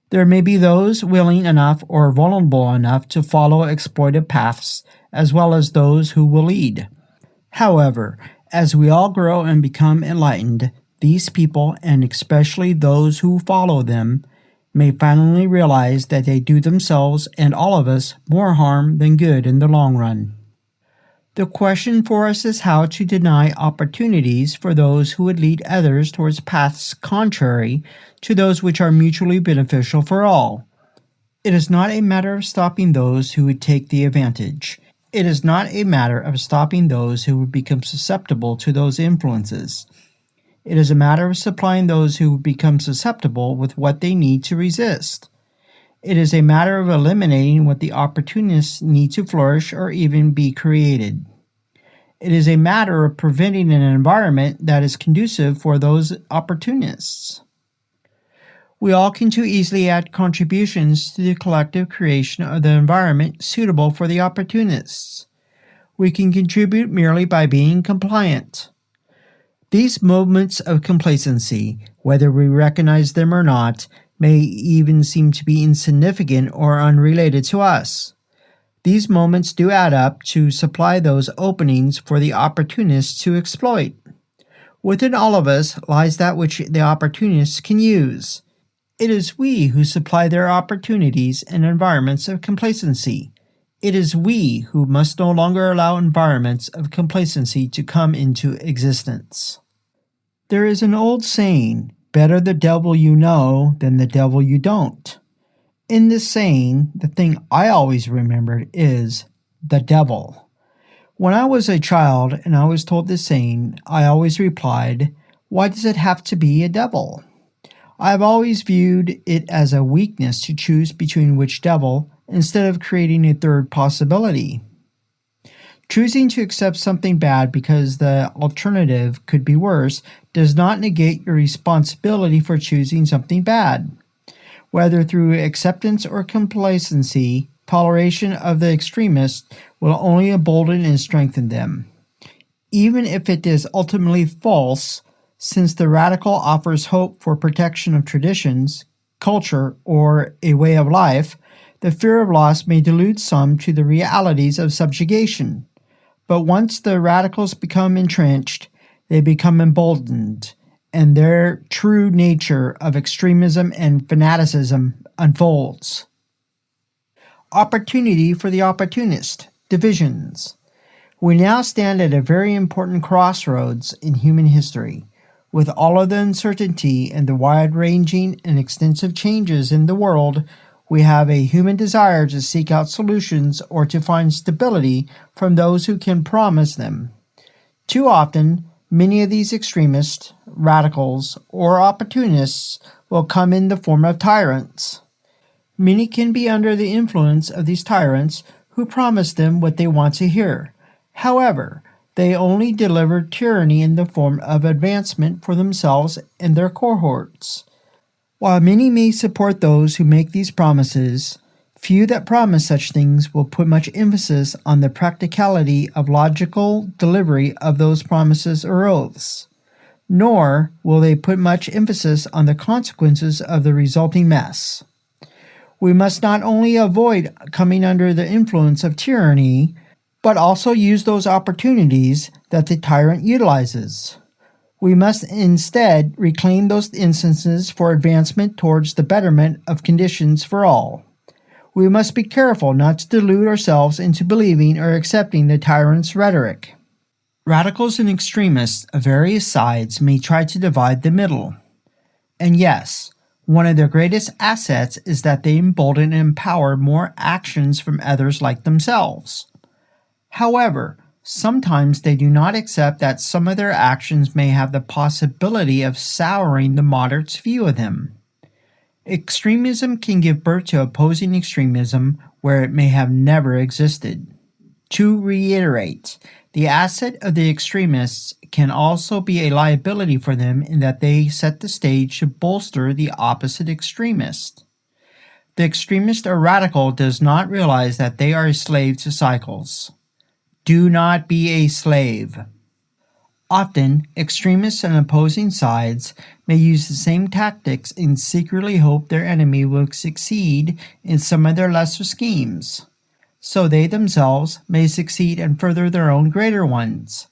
A: There may be those willing enough or vulnerable enough to follow exploited paths, as well as those who will lead. However, as we all grow and become enlightened, these people, and especially those who follow them, may finally realize that they do themselves and all of us more harm than good in the long run. The question for us is how to deny opportunities for those who would lead others towards paths contrary to those which are mutually beneficial for all. It is not a matter of stopping those who would take the advantage. It is not a matter of stopping those who would become susceptible to those influences. It is a matter of supplying those who become susceptible with what they need to resist. It is a matter of eliminating what the opportunists need to flourish or even be created. It is a matter of preventing an environment that is conducive for those opportunists. We all can too easily add contributions to the collective creation of the environment suitable for the opportunists. We can contribute merely by being compliant. These moments of complacency, whether we recognize them or not, may even seem to be insignificant or unrelated to us. These moments do add up to supply those openings for the opportunists to exploit. Within all of us lies that which the opportunists can use. It is we who supply their opportunities and environments of complacency. It is we who must no longer allow environments of complacency to come into existence. There is an old saying, better the devil you know than the devil you don't. In this saying, the thing I always remembered is the devil. When I was a child and I was told this saying, I always replied, why does it have to be a devil? I have always viewed it as a weakness to choose between which devil instead of creating a third possibility. Choosing to accept something bad because the alternative could be worse does not negate your responsibility for choosing something bad. Whether through acceptance or complacency, toleration of the extremists will only embolden and strengthen them. Even if it is ultimately false, since the radical offers hope for protection of traditions, culture, or a way of life, the fear of loss may delude some to the realities of subjugation. But once the radicals become entrenched, they become emboldened, and their true nature of extremism and fanaticism unfolds. Opportunity for the opportunist. Divisions. We now stand at a very important crossroads in human history. With all of the uncertainty and the wide-ranging and extensive changes in the world, we have a human desire to seek out solutions or to find stability from those who can promise them. Too often, many of these extremists, radicals, or opportunists will come in the form of tyrants. Many can be under the influence of these tyrants who promise them what they want to hear. However, they only deliver tyranny in the form of advancement for themselves and their cohorts. While many may support those who make these promises, few that promise such things will put much emphasis on the practicality of logical delivery of those promises or oaths, nor will they put much emphasis on the consequences of the resulting mess. We must not only avoid coming under the influence of tyranny, but also use those opportunities that the tyrant utilizes. We must instead reclaim those instances for advancement towards the betterment of conditions for all. We must be careful not to delude ourselves into believing or accepting the tyrant's rhetoric. Radicals and extremists of various sides may try to divide the middle. And yes, one of their greatest assets is that they embolden and empower more actions from others like themselves. However, sometimes they do not accept that some of their actions may have the possibility of souring the moderate's view of them. Extremism can give birth to opposing extremism where it may have never existed. To reiterate, the asset of the extremists can also be a liability for them in that they set the stage to bolster the opposite extremist. The extremist or radical does not realize that they are a slave to cycles. Do not be a slave. Often, extremists on opposing sides may use the same tactics and secretly hope their enemy will succeed in some of their lesser schemes, so they themselves may succeed and further their own greater ones.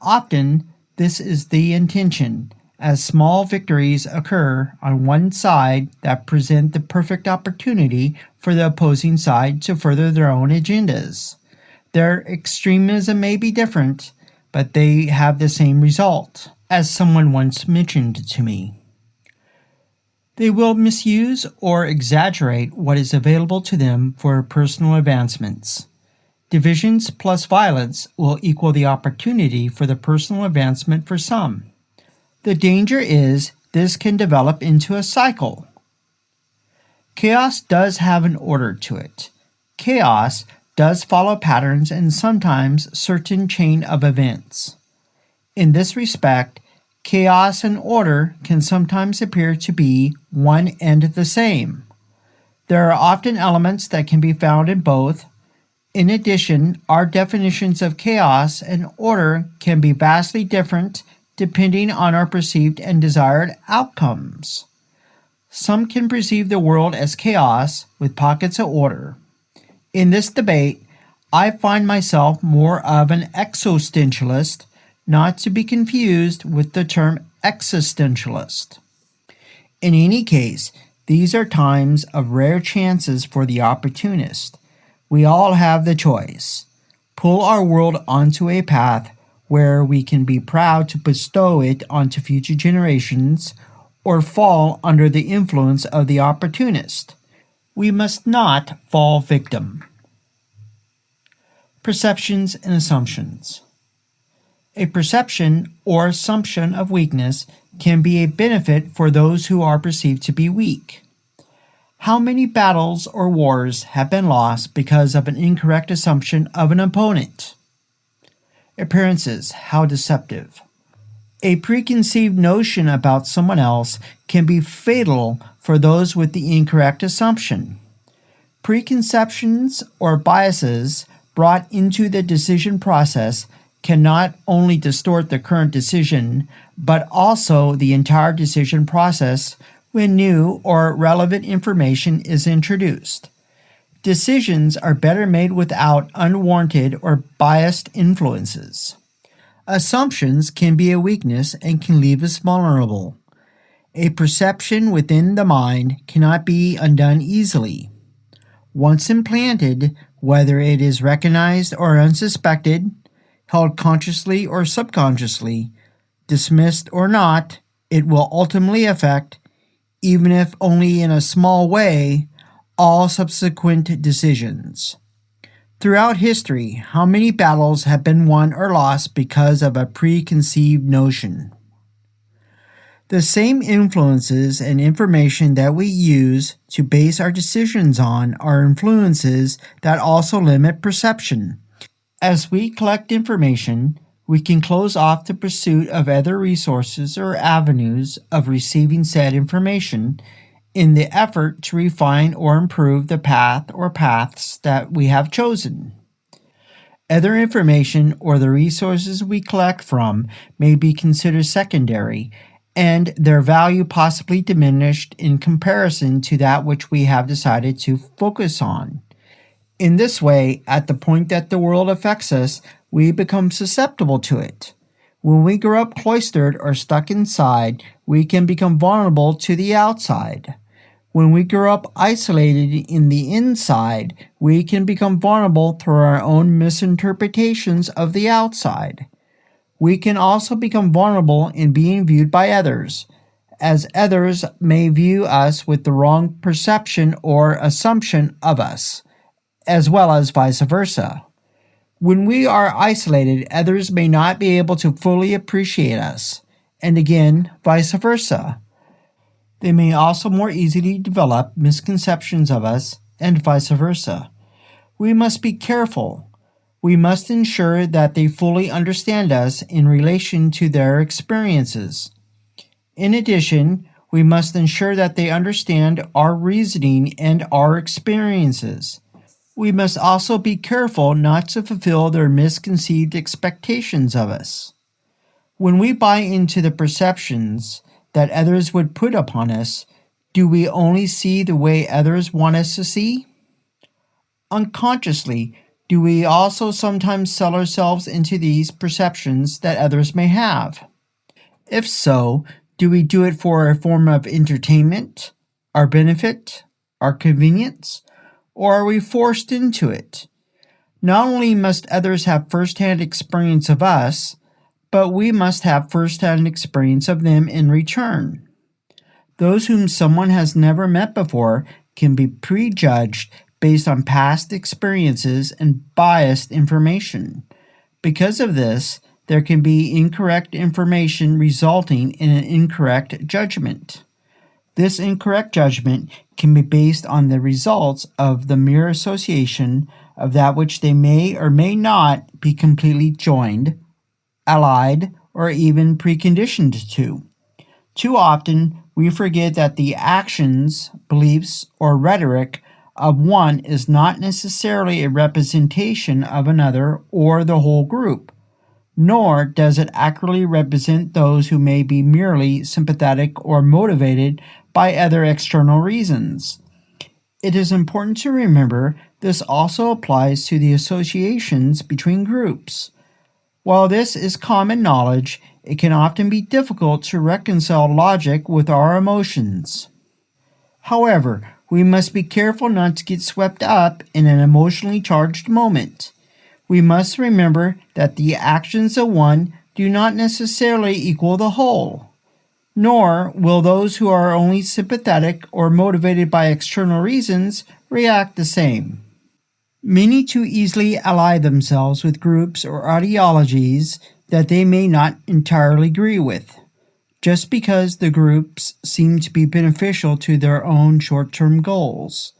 A: Often, this is the intention, as small victories occur on one side that present the perfect opportunity for the opposing side to further their own agendas. Their extremism may be different, but they have the same result, as someone once mentioned to me. They will misuse or exaggerate what is available to them for personal advancements. Divisions plus violence will equal the opportunity for the personal advancement for some. The danger is this can develop into a cycle. Chaos does have an order to it. Chaos does follow patterns and sometimes certain chain of events. In this respect, chaos and order can sometimes appear to be one and the same. There are often elements that can be found in both. In addition, our definitions of chaos and order can be vastly different depending on our perceived and desired outcomes. Some can perceive the world as chaos with pockets of order. In this debate, I find myself more of an existentialist, not to be confused with the term existentialist. In any case, these are times of rare chances for the opportunist. We all have the choice. Pull our world onto a path where we can be proud to bestow it onto future generations, or fall under the influence of the opportunist. We must not fall victim. Perceptions and assumptions. A perception or assumption of weakness can be a benefit for those who are perceived to be weak. How many battles or wars have been lost because of an incorrect assumption of an opponent? Appearances, how deceptive. A preconceived notion about someone else can be fatal for those with the incorrect assumption. Preconceptions or biases brought into the decision process can not only distort the current decision, but also the entire decision process when new or relevant information is introduced. Decisions are better made without unwarranted or biased influences. Assumptions can be a weakness and can leave us vulnerable. A perception within the mind cannot be undone easily. Once implanted, whether it is recognized or unsuspected, held consciously or subconsciously, dismissed or not, it will ultimately affect, even if only in a small way, all subsequent decisions. Throughout history, how many battles have been won or lost because of a preconceived notion? The same influences and information that we use to base our decisions on are influences that also limit perception. As we collect information, we can close off the pursuit of other resources or avenues of receiving said information in the effort to refine or improve the path or paths that we have chosen. Other information or the resources we collect from may be considered secondary, and their value possibly diminished in comparison to that which we have decided to focus on. In this way, at the point that the world affects us, we become susceptible to it. When we grow up cloistered or stuck inside, we can become vulnerable to the outside. When we grow up isolated in the inside, we can become vulnerable through our own misinterpretations of the outside. We can also become vulnerable in being viewed by others, as others may view us with the wrong perception or assumption of us, as well as vice versa. When we are isolated, others may not be able to fully appreciate us, and again, vice versa. They may also more easily develop misconceptions of us, and vice versa. We must be careful. We must ensure that they fully understand us in relation to their experiences. In addition, we must ensure that they understand our reasoning and our experiences. We must also be careful not to fulfill their misconceived expectations of us. When we buy into the perceptions that others would put upon us, do we only see the way others want us to see? Unconsciously, do we also sometimes sell ourselves into these perceptions that others may have? If so, do we do it for a form of entertainment, our benefit, our convenience, or are we forced into it? Not only must others have first-hand experience of us, but we must have first-hand experience of them in return. Those whom someone has never met before can be prejudged based on past experiences and biased information. Because of this, there can be incorrect information resulting in an incorrect judgment. This incorrect judgment can be based on the results of the mere association of that which they may or may not be completely joined, allied, or even preconditioned to. Too often, we forget that the actions, beliefs, or rhetoric of one is not necessarily a representation of another or the whole group, nor does it accurately represent those who may be merely sympathetic or motivated by other external reasons. It is important to remember this also applies to the associations between groups. While this is common knowledge, it can often be difficult to reconcile logic with our emotions. However, we must be careful not to get swept up in an emotionally charged moment. We must remember that the actions of one do not necessarily equal the whole, nor will those who are only sympathetic or motivated by external reasons react the same. Many too easily ally themselves with groups or ideologies that they may not entirely agree with, just because the groups seem to be beneficial to their own short-term goals.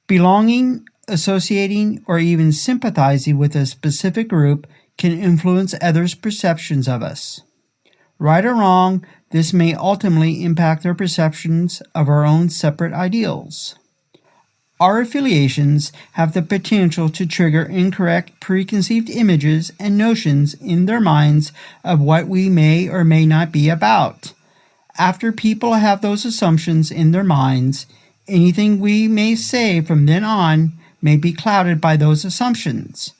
A: Belonging, associating, or even sympathizing with a specific group can influence others' perceptions of us. Right or wrong, this may ultimately impact their perceptions of our own separate ideals. Our affiliations have the potential to trigger incorrect preconceived images and notions in their minds of what we may or may not be about. After people have those assumptions in their minds, anything we may say from then on may be clouded by those assumptions.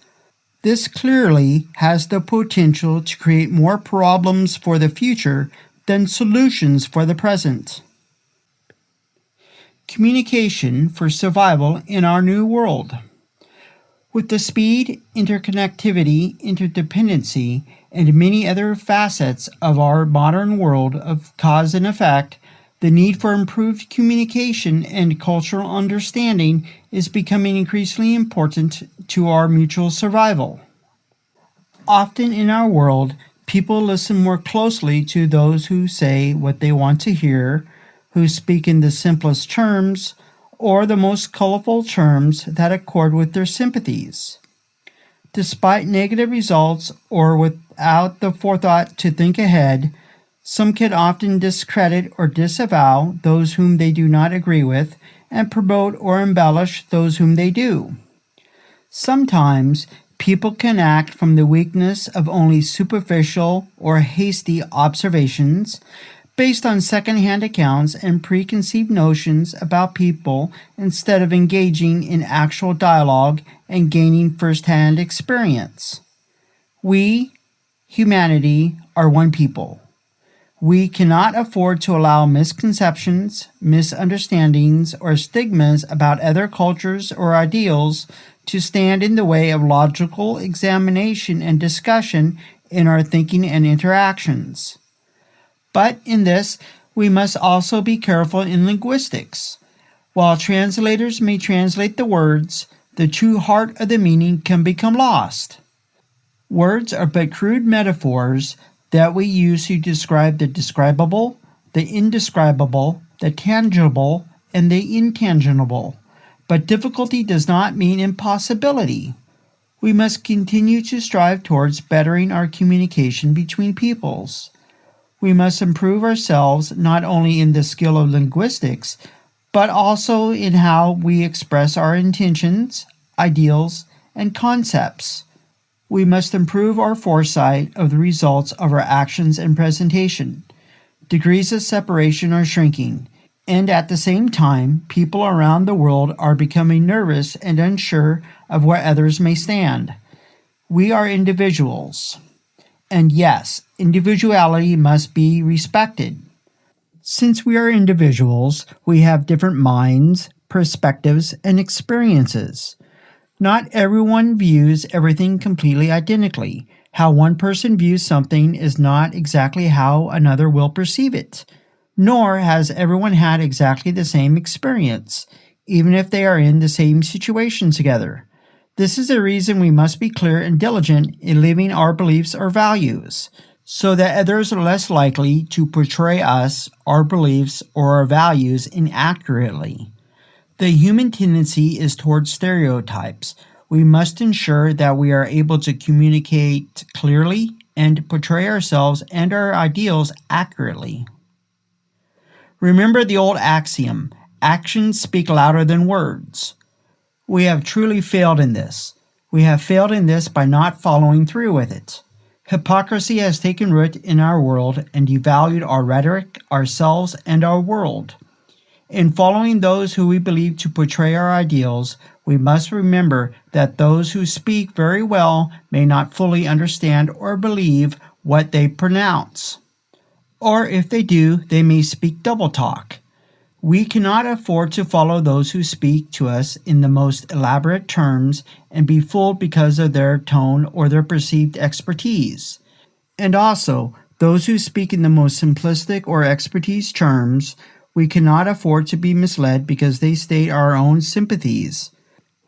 A: This clearly has the potential to create more problems for the future than solutions for the present. Communication for survival in our new world. With the speed, interconnectivity, interdependency, and many other facets of our modern world of cause and effect, the need for improved communication and cultural understanding is becoming increasingly important to our mutual survival. Often in our world, people listen more closely to those who say what they want to hear, who speak in the simplest terms, or the most colorful terms that accord with their sympathies. Despite negative results or without the forethought to think ahead, some can often discredit or disavow those whom they do not agree with and promote or embellish those whom they do. Sometimes people can act from the weakness of only superficial or hasty observations based on secondhand accounts and preconceived notions about people instead of engaging in actual dialogue and gaining firsthand experience. We, humanity, are one people. We cannot afford to allow misconceptions, misunderstandings, or stigmas about other cultures or ideals to stand in the way of logical examination and discussion in our thinking and interactions. But in this, we must also be careful in linguistics. While translators may translate the words, the true heart of the meaning can become lost. Words are but crude metaphors that we use to describe the describable, the indescribable, the tangible, and the intangible. But difficulty does not mean impossibility. We must continue to strive towards bettering our communication between peoples. We must improve ourselves not only in the skill of linguistics, but also in how we express our intentions, ideals, and concepts. We must improve our foresight of the results of our actions and presentation. Degrees of separation are shrinking, and at the same time, people around the world are becoming nervous and unsure of where others may stand. We are individuals. And yes, individuality must be respected. Since we are individuals, we have different minds, perspectives, and experiences. Not everyone views everything completely identically. How one person views something is not exactly how another will perceive it. Nor has everyone had exactly the same experience, even if they are in the same situation together. This is the reason we must be clear and diligent in living our beliefs or values, so that others are less likely to portray us, our beliefs, or our values inaccurately. The human tendency is towards stereotypes. We must ensure that we are able to communicate clearly and portray ourselves and our ideals accurately. Remember the old axiom, actions speak louder than words. We have truly failed in this. We have failed in this by not following through with it. Hypocrisy has taken root in our world and devalued our rhetoric, ourselves, and our world. In following those who we believe to portray our ideals, we must remember that those who speak very well may not fully understand or believe what they pronounce. Or if they do, they may speak double talk. We cannot afford to follow those who speak to us in the most elaborate terms and be fooled because of their tone or their perceived expertise. And also, those who speak in the most simplistic or expertise terms, we cannot afford to be misled because they state our own sympathies.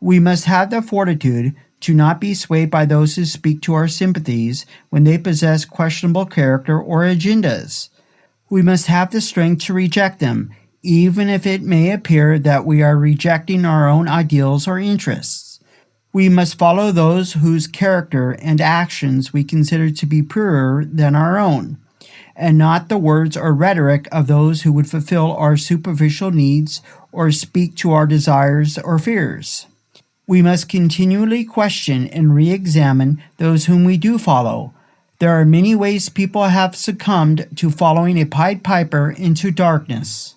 A: We must have the fortitude to not be swayed by those who speak to our sympathies when they possess questionable character or agendas. We must have the strength to reject them, even if it may appear that we are rejecting our own ideals or interests. We must follow those whose character and actions we consider to be purer than our own, and not the words or rhetoric of those who would fulfill our superficial needs or speak to our desires or fears. We must continually question and re-examine those whom we do follow. There are many ways people have succumbed to following a Pied Piper into darkness.